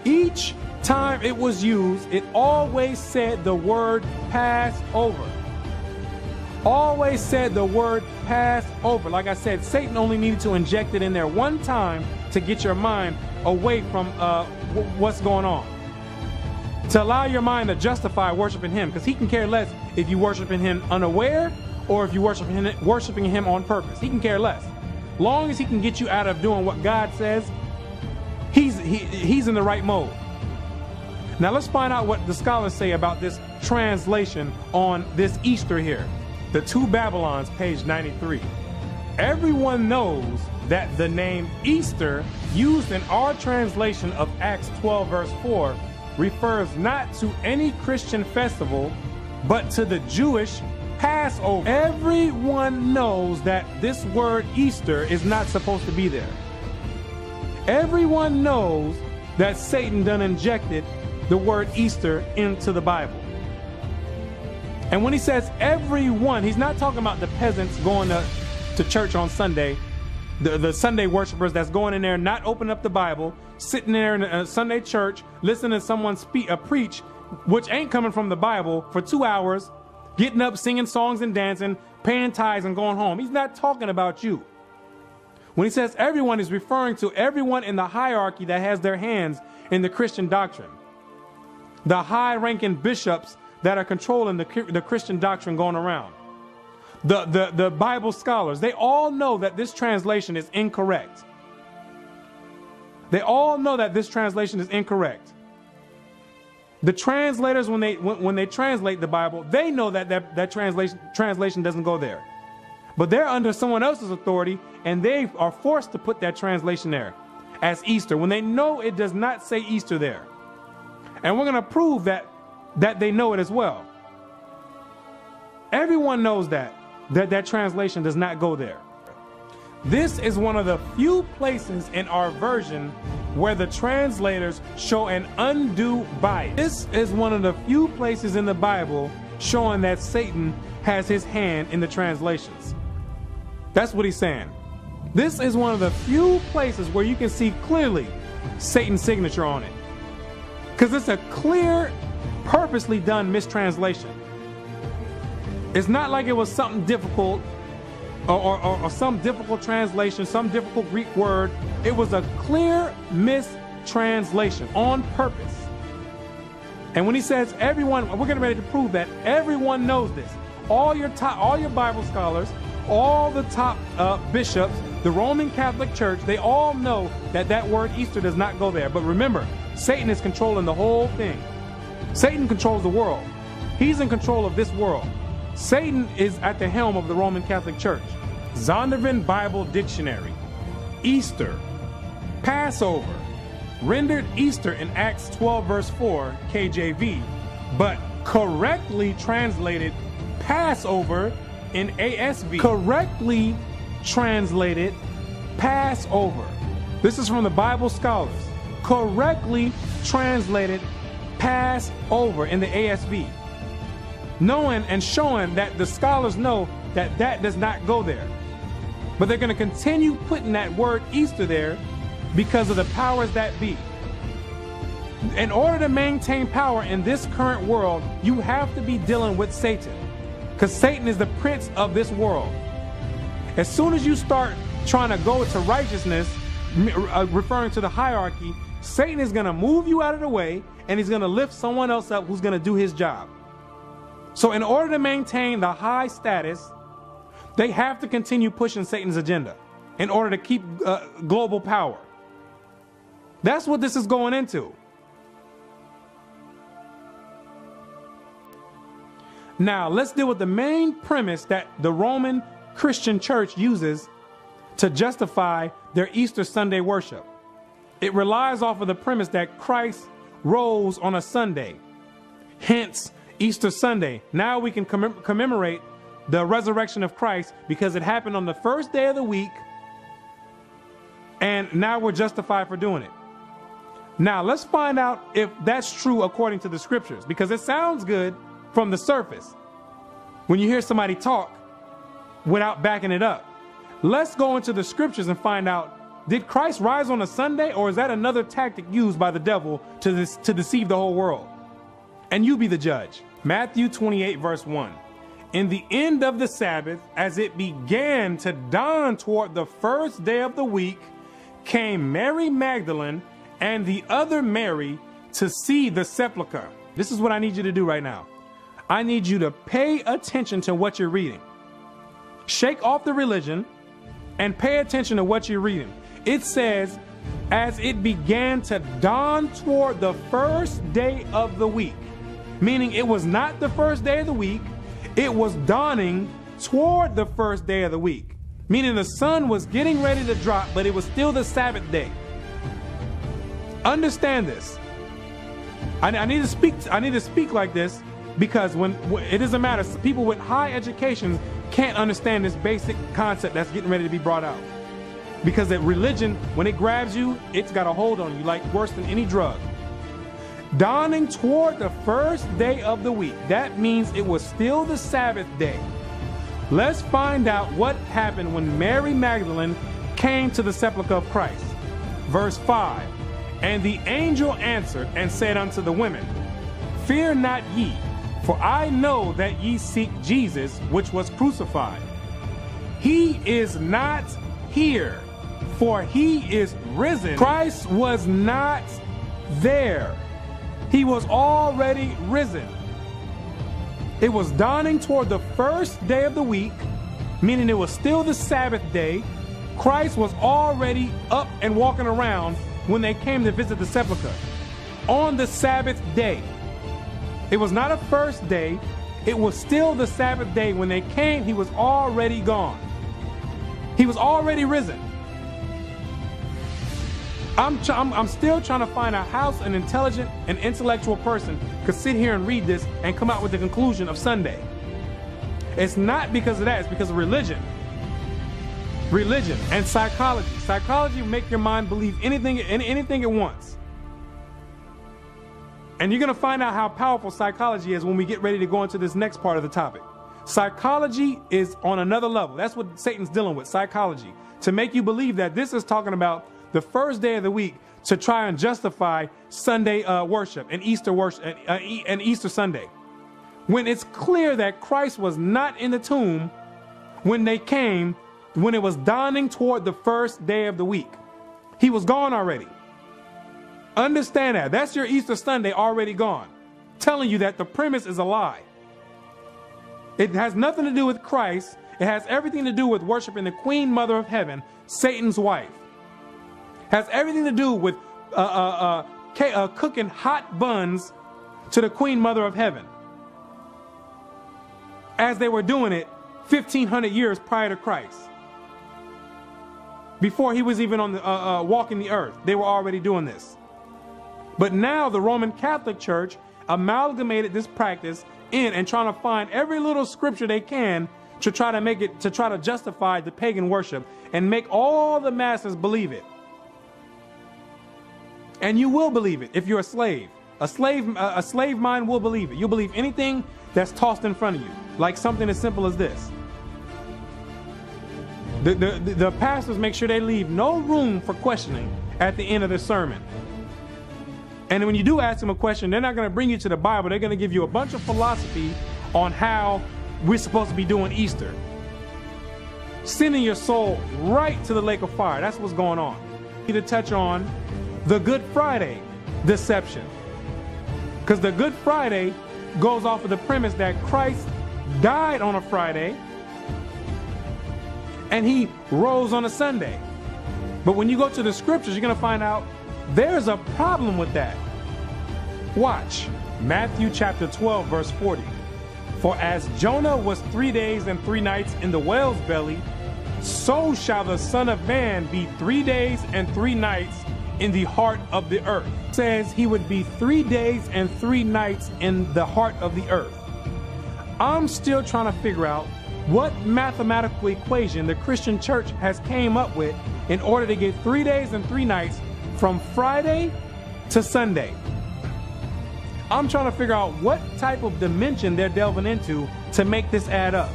Each time it was used, it always said the word Passover. Always said the word Passover. Like I said, Satan only needed to inject it in there one time to get your mind away from what's going on. To allow your mind to justify worshiping him, because he can care less if you worshiping him unaware or if you worshiping him on purpose. He can care less. Long as he can get you out of doing what God says, he's in the right mode. Now let's find out what the scholars say about this translation on this Easter here. The Two Babylons, page 93. Everyone knows that the name Easter, used in our translation of Acts 12 verse 4, refers not to any Christian festival, but to the Jewish Passover. Everyone knows that this word Easter is not supposed to be there. Everyone knows that Satan done injected the word Easter into the Bible. And when he says everyone, he's not talking about the peasants going to church on Sunday the Sunday worshipers that's going in there, not opening up the Bible, sitting there in a Sunday church, listening to someone preach, which ain't coming from the Bible, for 2 hours, getting up, singing songs and dancing, paying tithes and going home. He's not talking about you. When he says everyone, he's referring to everyone in the hierarchy that has their hands in the Christian doctrine. The high-ranking bishops that are controlling the Christian doctrine going around. The Bible scholars, they all know that this translation is incorrect. They all know that this translation is incorrect. The translators, when they translate the Bible, they know that translation doesn't go there. But they're under someone else's authority, and they are forced to put that translation there as Easter, when they know it does not say Easter there. And we're going to prove that they know it as well. Everyone knows that translation does not go there. This is one of the few places in our version where the translators show an undue bias. This is one of the few places in the Bible showing that Satan has his hand in the translations. That's what he's saying. This is one of the few places where you can see clearly Satan's signature on it. Because it's a clear, purposely done mistranslation. It's not like it was something difficult or some difficult translation, some difficult Greek word. It was a clear mistranslation on purpose. And when he says everyone, we're getting ready to prove that everyone knows this. All your Bible scholars, all the top bishops, the Roman Catholic Church, they all know that word Easter does not go there. But remember, Satan is controlling the whole thing. Satan controls the world. He's in control of this world. Satan is at the helm of the Roman Catholic Church. Zondervan Bible Dictionary. Easter, Passover, rendered Easter in Acts 12 verse 4 KJV, but correctly translated Passover in ASV. Correctly translated Passover. This is from the Bible scholars. Correctly translated Passover in the ASV. Knowing and showing that the scholars know that does not go there. But they're going to continue putting that word Easter there because of the powers that be. In order to maintain power in this current world, you have to be dealing with Satan. Because Satan is the prince of this world. As soon as you start trying to go to righteousness, referring to the hierarchy, Satan is going to move you out of the way, and he's going to lift someone else up who's going to do his job. So in order to maintain the high status, they have to continue pushing Satan's agenda in order to keep global power. That's what this is going into. Now, let's deal with the main premise that the Roman Christian Church uses to justify their Easter Sunday worship. It relies off of the premise that Christ rose on a Sunday. Hence, Easter Sunday. Now we can commemorate the resurrection of Christ because it happened on the first day of the week, and now we're justified for doing it. Now let's find out if that's true according to the scriptures, because it sounds good from the surface when you hear somebody talk without backing it up. Let's go into the scriptures and find out, did Christ rise on a Sunday, or is that another tactic used by the devil to deceive the whole world? And you be the judge. Matthew 28 verse 1. In the end of the Sabbath, as it began to dawn toward the first day of the week, came Mary Magdalene and the other Mary to see the sepulchre. This is what I need you to do right now. I need you to pay attention to what you're reading. Shake off the religion and pay attention to what you're reading. It says, as it began to dawn toward the first day of the week. Meaning it was not the first day of the week, it was dawning toward the first day of the week. Meaning the sun was getting ready to drop, but it was still the Sabbath day. Understand this. I need to speak like this, because when it doesn't matter, people with high educations can't understand this basic concept that's getting ready to be brought out. Because that religion, when it grabs you, it's got a hold on you like worse than any drug. Dawning toward the first day of the week. That means it was still the Sabbath day. Let's find out what happened when Mary Magdalene came to the sepulchre of Christ. Verse 5, and the angel answered and said unto the women, fear not ye, for I know that ye seek Jesus, which was crucified. He is not here, for he is risen. Christ was not there. He was already risen. It was dawning toward the first day of the week, meaning it was still the Sabbath day. Christ was already up and walking around when they came to visit the sepulchre on the Sabbath day. It was not a first day. It was still the Sabbath day. When they came, he was already gone. He was already risen. I'm still trying to find out how an intelligent and intellectual person could sit here and read this and come out with the conclusion of Sunday. It's not because of that. It's because of religion. Religion and psychology. Psychology will make your mind believe anything it wants. And you're going to find out how powerful psychology is when we get ready to go into this next part of the topic. Psychology is on another level. That's what Satan's dealing with, psychology. To make you believe that this is talking about the first day of the week to try and justify Sunday worship and Easter worship and Easter Sunday. When it's clear that Christ was not in the tomb when they came, when it was dawning toward the first day of the week. He was gone already. Understand that. That's your Easter Sunday already gone. Telling you that the premise is a lie. It has nothing to do with Christ. It has everything to do with worshiping the Queen Mother of Heaven, Satan's wife. Has everything to do with cooking hot buns to the Queen Mother of Heaven, as they were doing it 1,500 years prior to Christ. Before he was even on the walking the earth, they were already doing this. But now the Roman Catholic Church amalgamated this practice in and trying to find every little scripture they can to try to justify the pagan worship and make all the masses believe it. And you will believe it if you're a slave. A slave mind will believe it. You'll believe anything that's tossed in front of you, like something as simple as this. The pastors make sure they leave no room for questioning at the end of the sermon. And when you do ask them a question, they're not going to bring you to the Bible. They're going to give you a bunch of philosophy on how we're supposed to be doing Easter. Sending your soul right to the lake of fire. That's what's going on. To touch on the Good Friday deception. Because the Good Friday goes off of the premise that Christ died on a Friday and he rose on a Sunday. But when you go to the scriptures, you're going to find out there's a problem with that. Watch Matthew chapter 12, verse 40. For as Jonah was 3 days and 3 nights in the whale's belly, so shall the Son of Man be 3 days and 3 nights in the heart of the earth. It says he would be 3 days and 3 nights in the heart of the earth. I'm still trying to figure out what mathematical equation the Christian church has came up with in order to get 3 days and 3 nights from Friday to Sunday. I'm trying to figure out what type of dimension they're delving into to make this add up.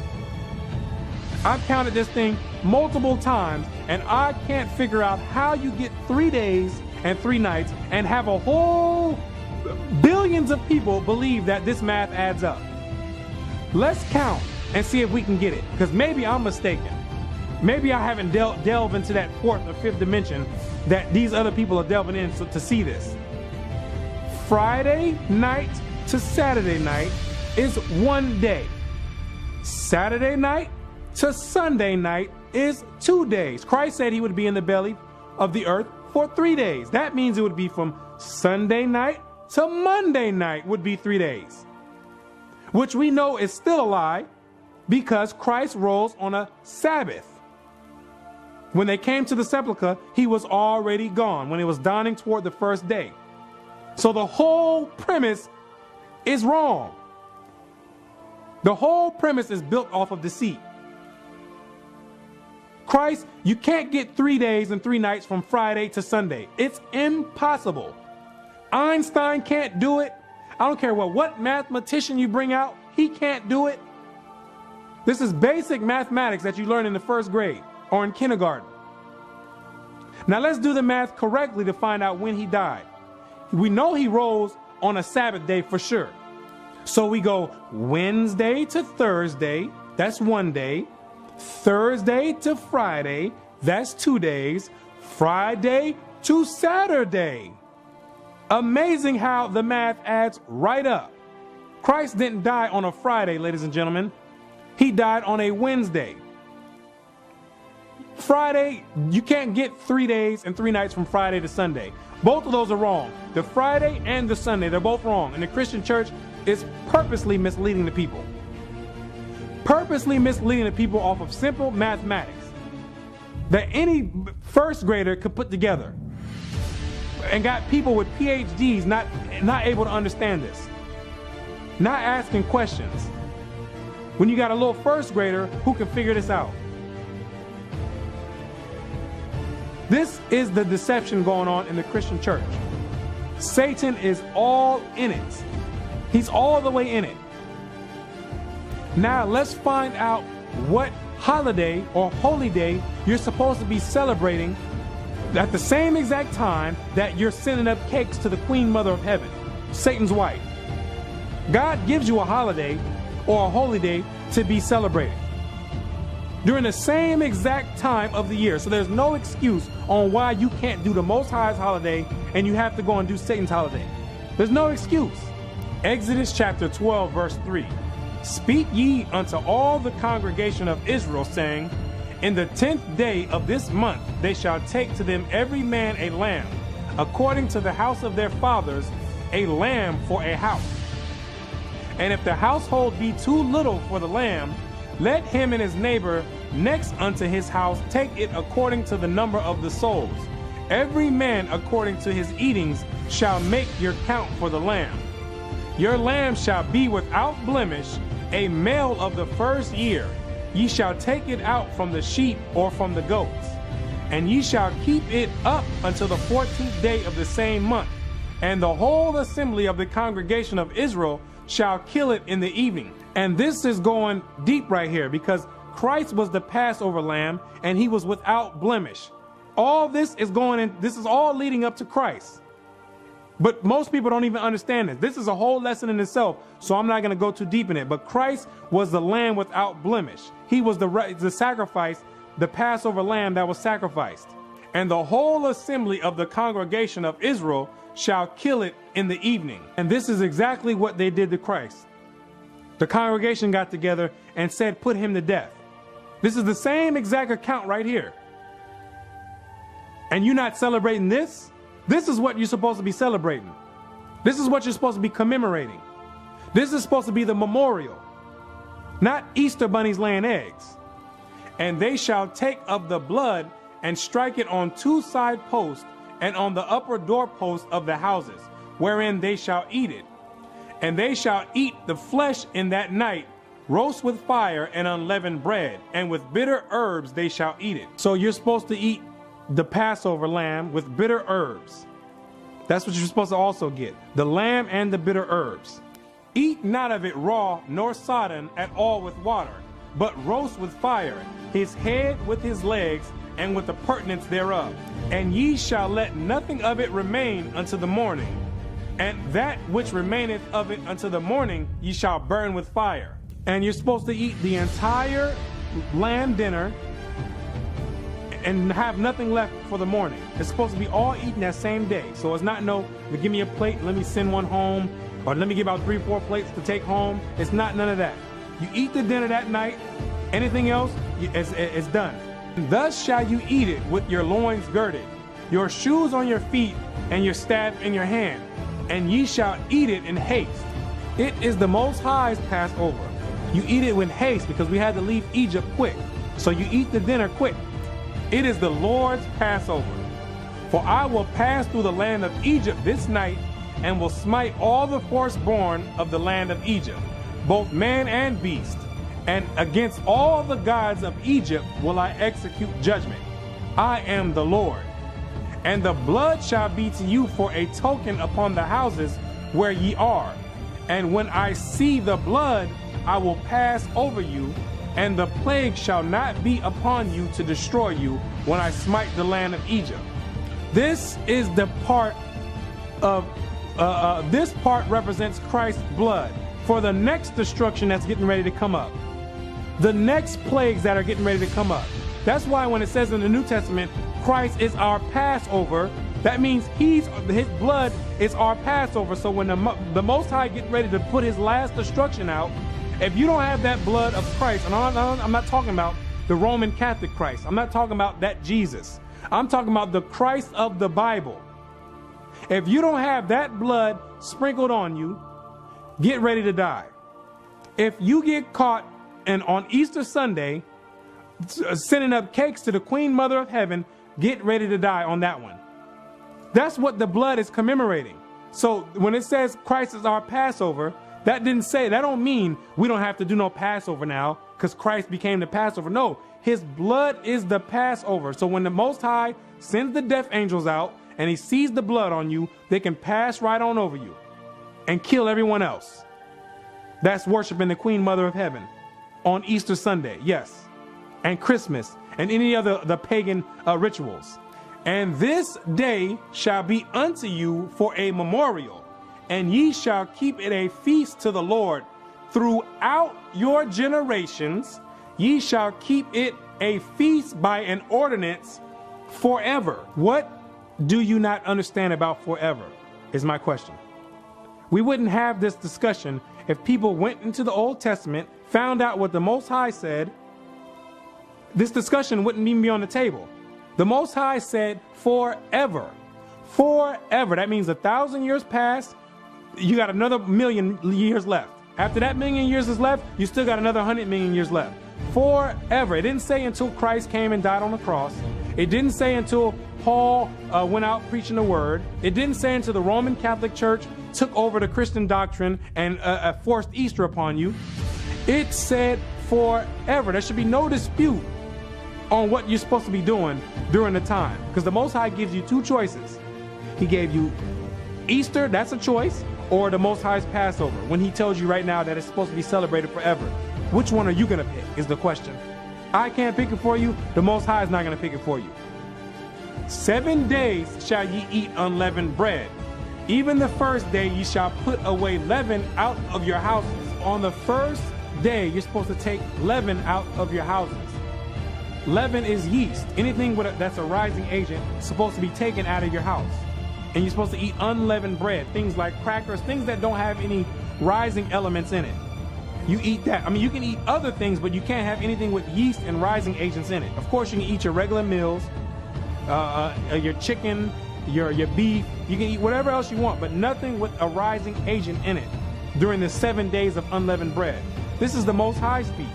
I've counted this thing multiple times and I can't figure out how you get 3 days and 3 nights and have a whole billions of people believe that this math adds up. Let's count and see if we can get it, because maybe I'm mistaken. Maybe I haven't delved into that 4th or 5th dimension that these other people are delving in to see this. Friday night to Saturday night is 1 day. Saturday night to Sunday night is 2 days. Christ said he would be in the belly of the earth for 3 days. That means it would be from Sunday night to Monday night would be 3 days, which we know is still a lie because Christ rose on a Sabbath. When they came to the sepulchre, he was already gone when it was dawning toward the first day. So the whole premise is wrong. The whole premise is built off of deceit. Christ, you can't get 3 days and 3 nights from Friday to Sunday. It's impossible. Einstein can't do it. I don't care what mathematician you bring out, he can't do it. This is basic mathematics that you learn in the 1st grade or in kindergarten. Now let's do the math correctly to find out when he died. We know he rose on a Sabbath day for sure. So we go Wednesday to Thursday, that's 1 day. Thursday to Friday, that's 2 days. Friday to Saturday. Amazing how the math adds right up. Christ didn't die on a Friday, ladies and gentlemen. He died on a Wednesday. Friday, you can't get 3 days and 3 nights from Friday to Sunday. Both of those are wrong. The Friday and the Sunday, they're both wrong. And the Christian church is purposely misleading the people. Purposely misleading the people off of simple mathematics that any first grader could put together. And got people with PhDs not able to understand this. Not asking questions. When you got a little first grader who can figure this out. This is the deception going on in the Christian church. Satan is all in it. He's all the way in it. Now let's find out what holiday or holy day you're supposed to be celebrating at the same exact time that you're sending up cakes to the Queen Mother of Heaven, Satan's wife. God gives you a holiday or a holy day to be celebrating during the same exact time of the year. So there's no excuse on why you can't do the Most High's holiday and you have to go and do Satan's holiday. There's no excuse. Exodus chapter 12, verse 3. Speak ye unto all the congregation of Israel, saying, in the 10th day of this month they shall take to them every man a lamb, according to the house of their fathers, a lamb for a house. And if the household be too little for the lamb, let him and his neighbor next unto his house take it according to the number of the souls. Every man according to his eatings shall make your count for the lamb. Your lamb shall be without blemish, a male of the first year. Ye shall take it out from the sheep or from the goats. And ye shall keep it up until the 14th day of the same month. And the whole assembly of the congregation of Israel shall kill it in the evening. And this is going deep right here, because Christ was the Passover lamb and he was without blemish. All this is going in, this is all leading up to Christ. But most people don't even understand this. This is a whole lesson in itself, so I'm not going to go too deep in it. But Christ was the lamb without blemish. He was the sacrifice, the Passover lamb that was sacrificed. And the whole assembly of the congregation of Israel shall kill it in the evening. And this is exactly what they did to Christ. The congregation got together and said, put him to death. This is the same exact account right here. And you're not celebrating this? This is what you're supposed to be celebrating. This is what you're supposed to be commemorating. This is supposed to be the memorial, not Easter bunnies laying eggs. And they shall take of the blood and strike it on 2 side posts and on the upper doorposts of the houses, wherein they shall eat it. And they shall eat the flesh in that night, roast with fire and unleavened bread, and with bitter herbs they shall eat it. So you're supposed to eat the Passover lamb with bitter herbs. That's what you're supposed to also get, the lamb and the bitter herbs. Eat not of it raw, nor sodden at all with water, but roast with fire, his head with his legs, and with the purtenance thereof. And ye shall let nothing of it remain unto the morning. And that which remaineth of it unto the morning ye shall burn with fire. And you're supposed to eat the entire lamb dinner and have nothing left for the morning. It's supposed to be all eaten that same day. So it's not no, give me a plate, let me send one home, or let me give out 3 or 4 plates to take home. It's not none of that. You eat the dinner that night, anything else, it's done. And thus shall you eat it with your loins girded, your shoes on your feet, and your staff in your hand. And ye shall eat it in haste. It is the Most High's Passover. You eat it with haste because we had to leave Egypt quick. So you eat the dinner quick. It is the Lord's Passover. For I will pass through the land of Egypt this night, and will smite all the firstborn of the land of Egypt, both man and beast. And against all the gods of Egypt will I execute judgment. I am the Lord. And the blood shall be to you for a token upon the houses where ye are. And when I see the blood, I will pass over you, and the plague shall not be upon you to destroy you when I smite the land of Egypt. This is the part of, this part represents Christ's blood for the next destruction that's getting ready to come up. The next plagues that are getting ready to come up. That's why when it says in the New Testament, Christ is our Passover, that means his blood is our Passover. So when the Most High getting ready to put his last destruction out, if you don't have that blood of Christ, and I'm not talking about the Roman Catholic Christ, I'm not talking about that Jesus, I'm talking about the Christ of the Bible. If you don't have that blood sprinkled on you, get ready to die. If you get caught and on Easter Sunday sending up cakes to the Queen Mother of Heaven, get ready to die on that one. That's what the blood is commemorating. So when it says Christ is our Passover, that don't mean we don't have to do no Passover now because Christ became the Passover. No, his blood is the Passover. So when the Most High sends the death angels out and he sees the blood on you, they can pass right on over you and kill everyone else that's worshiping the Queen Mother of Heaven on Easter Sunday, yes, and Christmas and any other the pagan rituals. And this day shall be unto you for a memorial, and ye shall keep it a feast to the Lord throughout your generations. Ye shall keep it a feast by an ordinance forever. What do you not understand about forever is my question. We wouldn't have this discussion if people went into the Old Testament, found out what the Most High said. This discussion wouldn't even be on the table. The Most High said forever. Forever. That means 1,000 years passed. You got another 1,000,000 years left. After that 1,000,000 years is left, you still got another 100 million years left. Forever. It didn't say until Christ came and died on the cross. It didn't say until Paul went out preaching the word. It didn't say until the Roman Catholic Church took over the Christian doctrine and forced Easter upon you. It said forever. There should be no dispute on what you're supposed to be doing during the time, because the Most High gives you two choices. He gave you Easter, that's a choice, or the Most High's Passover, when he tells you right now that it's supposed to be celebrated forever. Which one are you going to pick is the question. I can't pick it for you. The Most High is not going to pick it for you. 7 days shall ye eat unleavened bread. Even the first day ye shall put away leaven out of your houses. On the first day, you're supposed to take leaven out of your houses. Leaven is yeast. Anything that's a rising agent is supposed to be taken out of your house. And you're supposed to eat unleavened bread, things like crackers, things that don't have any rising elements in it. You eat that. I mean, you can eat other things, but you can't have anything with yeast and rising agents in it. Of course, you can eat your regular meals, your chicken, your beef. You can eat whatever else you want, but nothing with a rising agent in it during the 7 days of unleavened bread. This is the Most High's feast.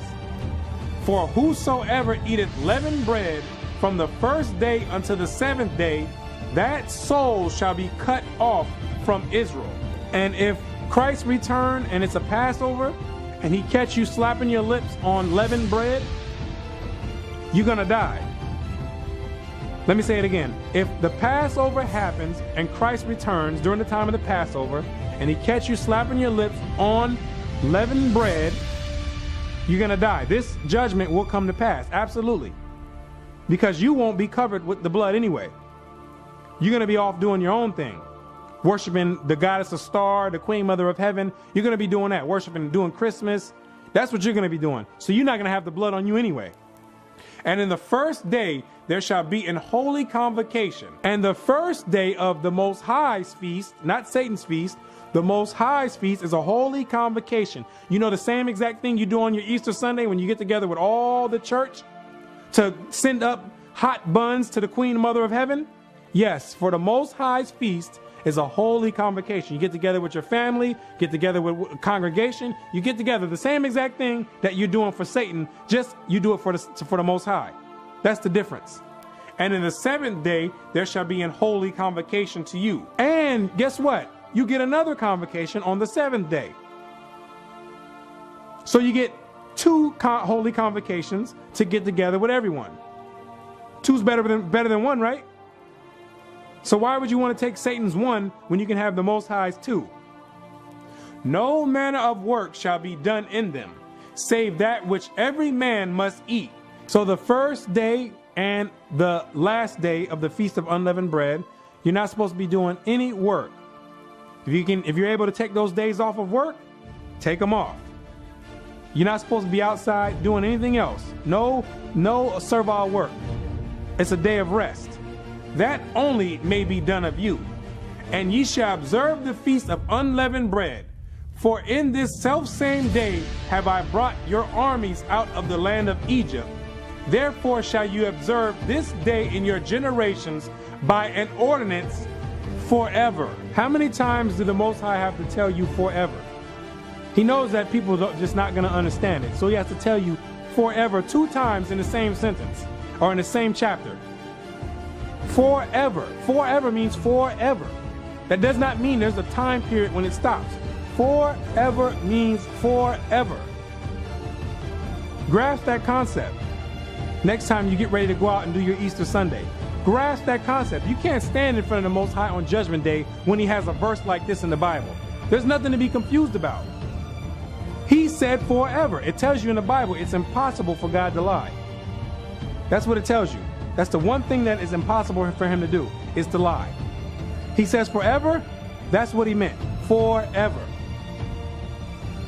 For whosoever eateth leavened bread from the first day unto the 7th day, that soul shall be cut off from Israel. And if Christ return and it's a Passover, and he catch you slapping your lips on leavened bread, you're gonna die. Let me say it again. If the Passover happens and Christ returns during the time of the Passover, and he catch you slapping your lips on leavened bread, you're gonna die. This judgment will come to pass, absolutely. Because you won't be covered with the blood anyway. You're gonna be off doing your own thing. Worshiping the goddess of star, the Queen Mother of Heaven. You're going to be doing that. Worshiping, doing Christmas. That's what you're going to be doing. So you're not going to have the blood on you anyway. And in the first day, there shall be an holy convocation. And the first day of the Most High's feast, not Satan's feast, the Most High's feast is a holy convocation. You know the same exact thing you do on your Easter Sunday when you get together with all the church to send up hot buns to the Queen Mother of Heaven? Yes, for the Most High's feast is a holy convocation. You get together with your family, get together with a congregation, you get together, the same exact thing that you're doing for Satan, just you do it for the Most High. That's the difference. And in the 7th day, there shall be an holy convocation to you. And guess what? You get another convocation on the 7th day. So you get 2 holy convocations to get together with everyone. 2's better than 1, right? So why would you want to take Satan's 1 when you can have the Most High's 2? No manner of work shall be done in them, save that which every man must eat. So the first day and the last day of the Feast of Unleavened Bread. You're not supposed to be doing any work. If you're able to take those days off of work, take them off. You're not supposed to be outside doing anything else. No servile work. It's a day of rest. That only may be done of you. And ye shall observe the Feast of Unleavened Bread. For in this selfsame day have I brought your armies out of the land of Egypt. Therefore shall you observe this day in your generations by an ordinance forever. How many times do the Most High have to tell you forever? He knows that people are just not going to understand it. So he has to tell you forever 2 times in the same sentence or in the same chapter. Forever. Forever means forever. That does not mean there's a time period when it stops. Forever means forever. Grasp that concept. Next time you get ready to go out and do your Easter Sunday, grasp that concept. You can't stand in front of the Most High on Judgment Day when he has a verse like this in the Bible. There's nothing to be confused about. He said forever. It tells you in the Bible it's impossible for God to lie. That's what it tells you. That's the one thing that is impossible for him to do, is to lie. He says forever, that's what he meant. Forever.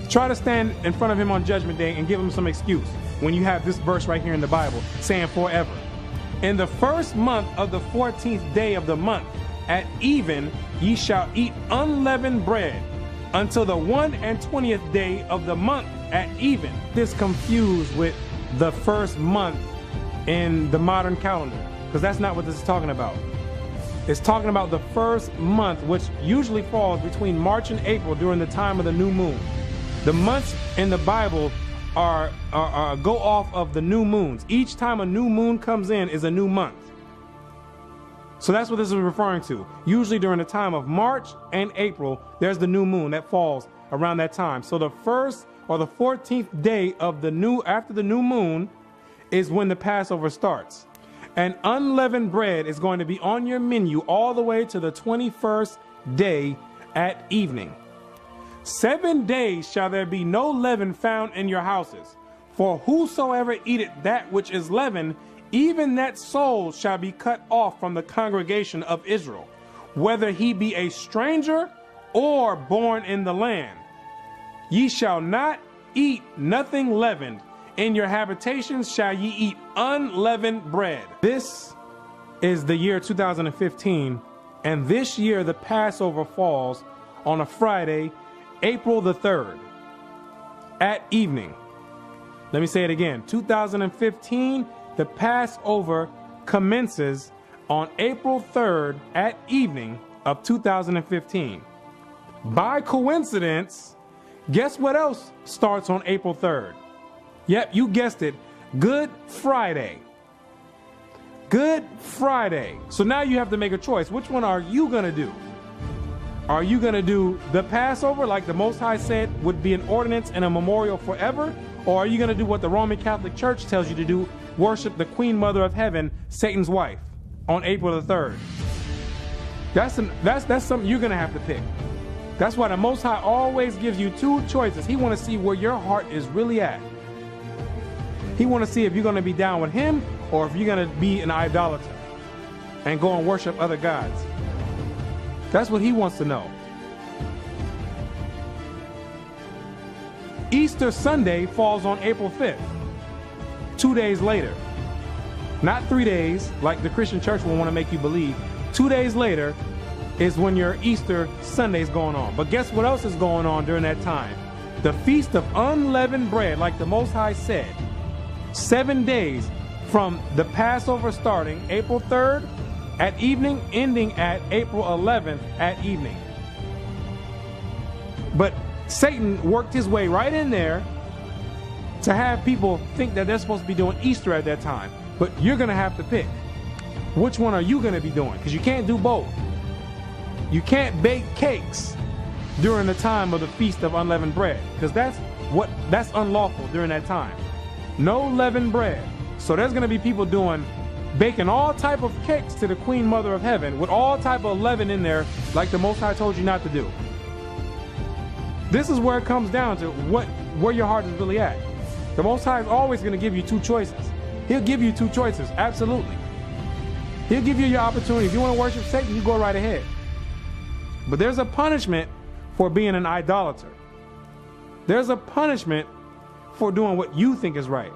Try to stand in front of him on Judgment Day and give him some excuse when you have this verse right here in the Bible saying forever. In the first month of the 14th day of the month, at even, ye shall eat unleavened bread until the 21st day of the month at even. This confused with the first month in the modern calendar, because that's not what this is talking about. It's talking about the first month, which usually falls between March and April during the time of the new moon. The months in the Bible are go off of the new moons. Each time a new moon comes in is a new month. So that's what this is referring to. Usually during the time of March and April, there's the new moon that falls around that time. So the first or the 14th day of after the new moon is when the Passover starts. And unleavened bread is going to be on your menu all the way to the 21st day at evening. 7 days shall there be no leaven found in your houses. For whosoever eateth that which is leavened, even that soul shall be cut off from the congregation of Israel, whether he be a stranger or born in the land. Ye shall not eat nothing leavened. In your habitations shall ye eat unleavened bread. This is the year 2015, and this year the Passover falls on a Friday, April the 3rd, at evening. Let me say it again. 2015, the Passover commences on April 3rd at evening of 2015. By coincidence, guess what else starts on April 3rd? Yep, you guessed it. Good Friday. Good Friday. So now you have to make a choice. Which one are you going to do? Are you going to do the Passover like the Most High said would be an ordinance and a memorial forever? Or are you going to do what the Roman Catholic Church tells you to do? Worship the Queen Mother of Heaven, Satan's wife, on April the 3rd. That's something you're going to have to pick. That's why the Most High always gives you 2 choices. He wants to see where your heart is really at. He wants to see if you're going to be down with him or if you're going to be an idolater and go and worship other gods. That's what he wants to know. Easter Sunday falls on April 5th, 2 days later. Not 3 days, like the Christian church will want to make you believe. 2 days later is when your Easter Sunday is going on. But guess what else is going on during that time? The Feast of Unleavened Bread, like the Most High said. 7 days from the Passover starting April 3rd at evening, ending at April 11th at evening. But Satan worked his way right in there to have people think that they're supposed to be doing Easter at that time. But you're going to have to pick. Which one are you going to be doing? Because you can't do both. You can't bake cakes during the time of the Feast of Unleavened Bread, because that's unlawful during that time. No leavened bread. So there's going to be people baking all type of cakes to the Queen Mother of Heaven with all type of leaven in there, like the Most High told you not to do. This is where it comes down to where your heart is really at. The Most High is always going to give you 2 choices. He'll give you two choices, absolutely. He'll give you your opportunity. If you want to worship Satan, you go right ahead. But there's a punishment for being an idolater. There's a punishment for doing what you think is right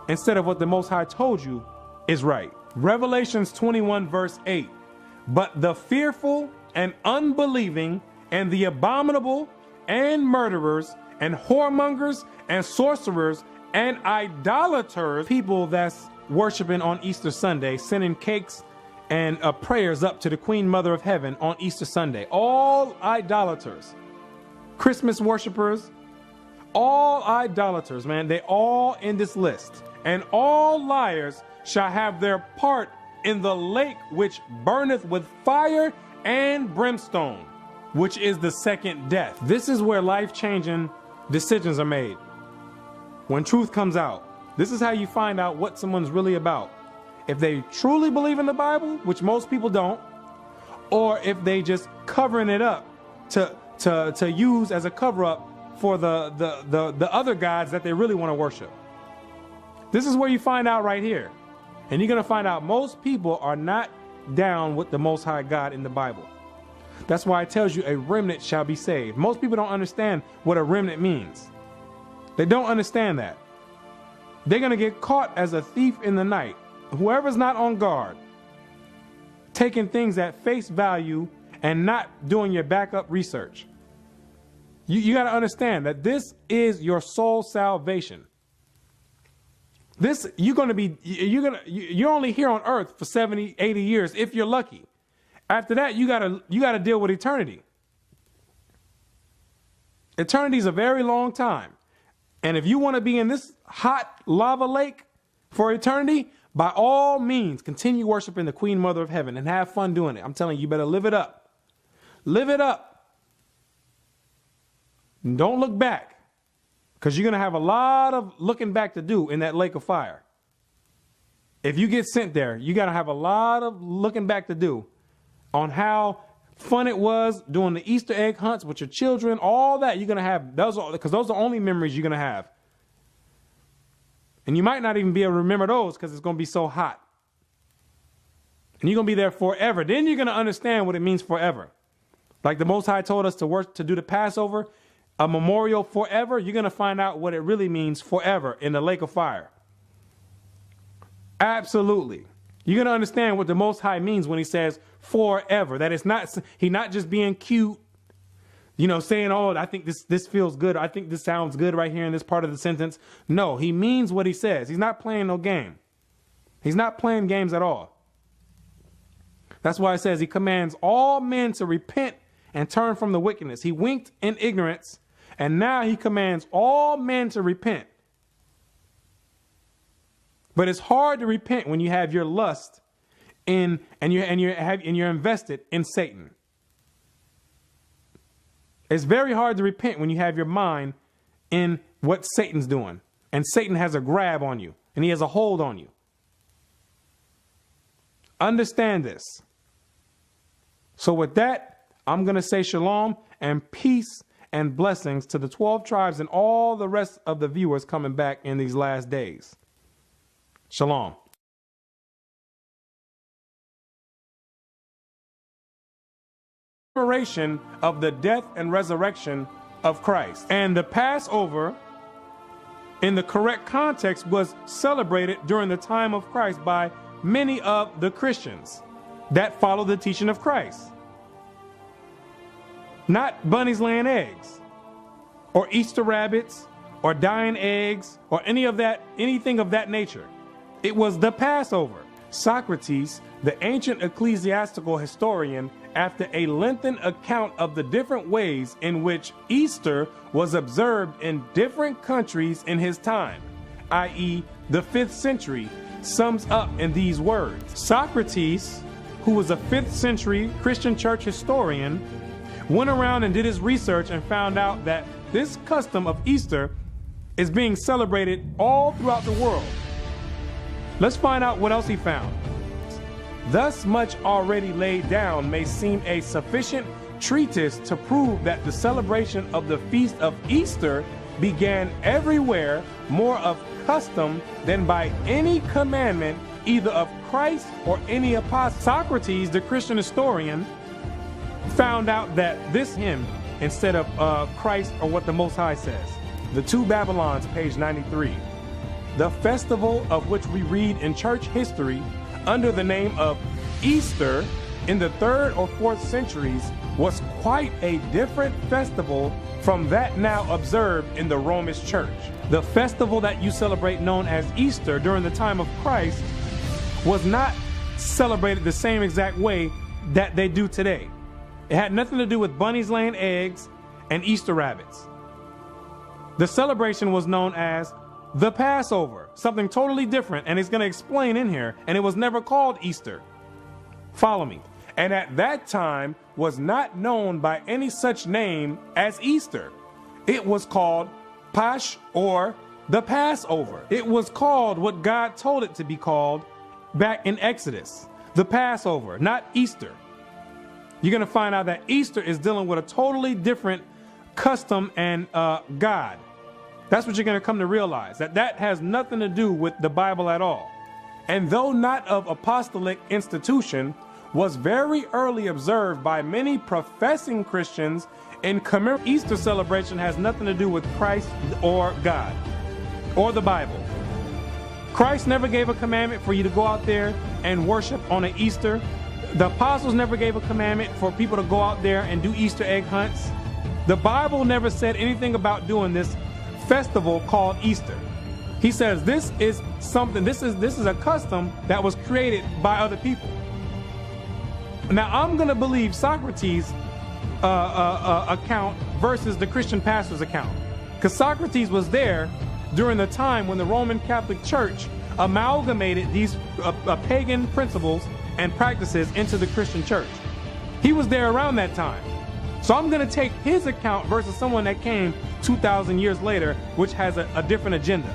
instead of what the Most High told you is right. Revelations 21 verse 8. But the fearful and unbelieving and the abominable and murderers and whoremongers and sorcerers and idolaters, people that's worshiping on Easter Sunday, sending cakes and prayers up to the Queen Mother of Heaven on Easter Sunday. All idolaters, Christmas worshipers, all idolaters, man, they all in this list. And all liars shall have their part in the lake which burneth with fire and brimstone, which is the second death. This is where life-changing decisions are made. When truth comes out, this is how you find out what someone's really about. If they truly believe in the Bible, which most people don't, or if they just covering it up to use as a cover-up for the other gods that they really want to worship. This is where you find out right here. And you're going to find out most people are not down with the Most High God in the Bible. That's why it tells you a remnant shall be saved. Most people don't understand what a remnant means. They don't understand that. They're going to get caught as a thief in the night. Whoever's not on guard, taking things at face value and not doing your backup research. You got to understand that this is your soul salvation. This, you're only here on earth for 70, 80 years if you're lucky. After that, you gotta deal with eternity. Eternity is a very long time. And if you want to be in this hot lava lake for eternity, by all means, continue worshiping the Queen Mother of Heaven and have fun doing it. I'm telling you, you better live it up. Live it up. And don't look back, because you're going to have a lot of looking back to do in that lake of fire. If you get sent there, you got to have a lot of looking back to do on how fun it was doing the Easter egg hunts with your children, all that you're going to have, because those are only memories you're going to have. And you might not even be able to remember those because it's going to be so hot. And you're going to be there forever. Then you're going to understand what it means forever. Like the Most High told us to work to do the Passover, a memorial forever. You're going to find out what it really means forever in the lake of fire. Absolutely. You're going to understand what the Most High means when he says forever. That it's not, he's not just being cute, you know, saying, oh, I think this feels good. I think this sounds good right here in this part of the sentence. No, he means what he says. He's not playing no game. He's not playing games at all. That's why it says he commands all men to repent and turn from the wickedness. He winked in ignorance, and now he commands all men to repent. But it's hard to repent when you have your lust in and you're invested in Satan. It's very hard to repent when you have your mind in what Satan's doing, and Satan has a grab on you and he has a hold on you. Understand this. So with that, I'm going to say shalom and peace and blessings to the 12 tribes and all the rest of the viewers coming back in these last days. Shalom. Of the death and resurrection of Christ. And the Passover, in the correct context, was celebrated during the time of Christ by many of the Christians that follow the teaching of Christ. Not bunnies laying eggs, or Easter rabbits, or dying eggs, or anything of that nature. It was the Passover. Socrates, the ancient ecclesiastical historian, after a lengthened account of the different ways in which Easter was observed in different countries in his time, i.e. the 5th century, sums up in these words. Socrates, who was a 5th century Christian church historian, went around and did his research and found out that this custom of Easter is being celebrated all throughout the world. Let's find out what else he found. Thus much already laid down may seem a sufficient treatise to prove that the celebration of the feast of Easter began everywhere more of custom than by any commandment, either of Christ or any apostle. Socrates, the Christian historian, found out that this hymn instead of Christ or what the Most High says. The Two Babylons, page 93. The festival of which we read in church history under the name of Easter in the 3rd or 4th centuries was quite a different festival from that now observed in the Romish church. The festival that you celebrate, known as Easter during the time of Christ, was not celebrated the same exact way that they do today. It had nothing to do with bunnies laying eggs and Easter rabbits. The celebration was known as the Passover, something totally different, and it's going to explain in here, and it was never called Easter. Follow me. And at that time was not known by any such name as Easter. It was called Pasch, or the Passover. It was called what God told it to be called back in Exodus, the Passover, not Easter. You're going to find out that Easter is dealing with a totally different custom and God. That's what you're going to come to realize, that has nothing to do with the Bible at all. And though not of apostolic institution, was very early observed by many professing Christians in commemorating Easter celebration has nothing to do with Christ or God or the Bible. Christ never gave a commandment for you to go out there and worship on an Easter. The apostles never gave a commandment for people to go out there and do Easter egg hunts. The Bible never said anything about doing this festival called Easter. He says this is something, this is a custom that was created by other people. Now I'm going to believe Socrates' account versus the Christian pastor's account, because Socrates was there during the time when the Roman Catholic Church amalgamated these pagan principles and practices into the Christian church. He was there around that time. So I'm going to take his account versus someone that came 2,000 years later, which has a different agenda.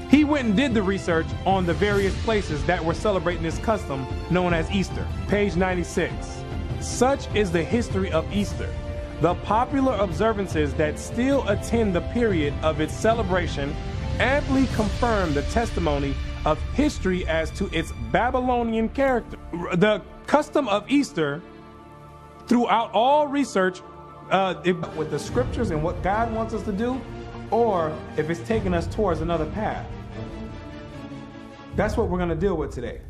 He went and did the research on the various places that were celebrating this custom known as Easter. Page 96. Such is the history of Easter. The popular observances that still attend the period of its celebration amply confirm the testimony of history as to its Babylonian character. The custom of Easter, throughout all research, with the scriptures and what God wants us to do, or if it's taking us towards another path. That's what we're going to deal with today.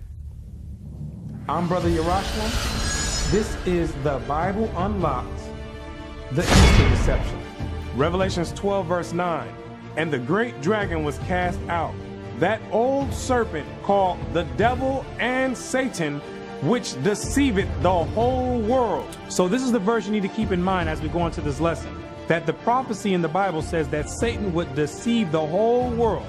I'm Brother Yerushua. This is the Bible Unlocked, the Easter Deception. Revelations 12 verse 9. And the great dragon was cast out, that old serpent called the devil and Satan, which deceiveth the whole world. So this is the verse you need to keep in mind as we go into this lesson, that the prophecy in the Bible says that Satan would deceive the whole world.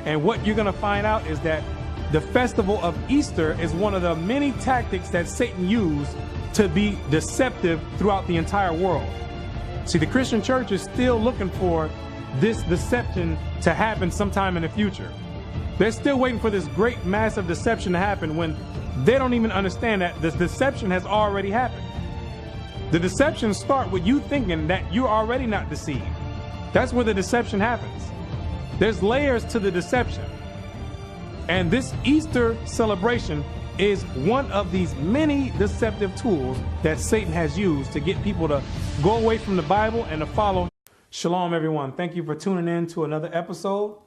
And what you're going to find out is that the festival of Easter is one of the many tactics that Satan used to be deceptive throughout the entire world. See, the Christian church is still looking for this deception to happen sometime in the future. They're still waiting for this great massive deception to happen when they don't even understand that this deception has already happened. The deception starts with you thinking that you're already not deceived. That's where the deception happens. There's layers to the deception. And this Easter celebration is one of these many deceptive tools that Satan has used to get people to go away from the Bible and to follow. Shalom, everyone. Thank you for tuning in to another episode.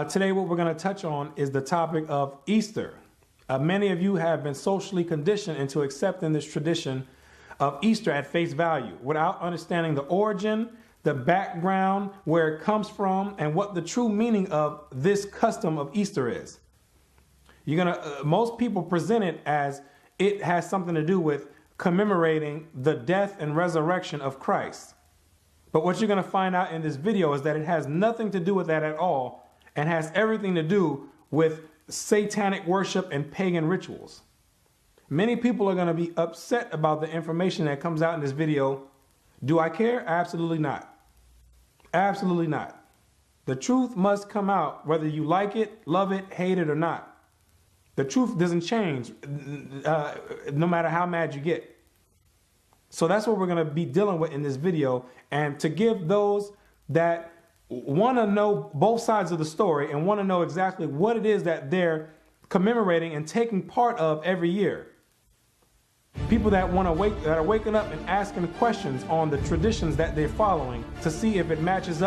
Today, what we're going to touch on is the topic of Easter. Many of you have been socially conditioned into accepting this tradition of Easter at face value without understanding the origin, the background, where it comes from, and what the true meaning of this custom of Easter is. Most people present it as it has something to do with commemorating the death and resurrection of Christ. But what you're going to find out in this video is that it has nothing to do with that at all, and has everything to do with satanic worship and pagan rituals. Many people are going to be upset about the information that comes out in this video. Do I care? Absolutely not. Absolutely not. The truth must come out whether you like it, love it, hate it, or not. The truth doesn't change no matter how mad you get. So that's what we're going to be dealing with in this video. And to give those that want to know both sides of the story and want to know exactly what it is that they're commemorating and taking part of every year. People that that are waking up and asking questions on the traditions that they're following to see if it matches up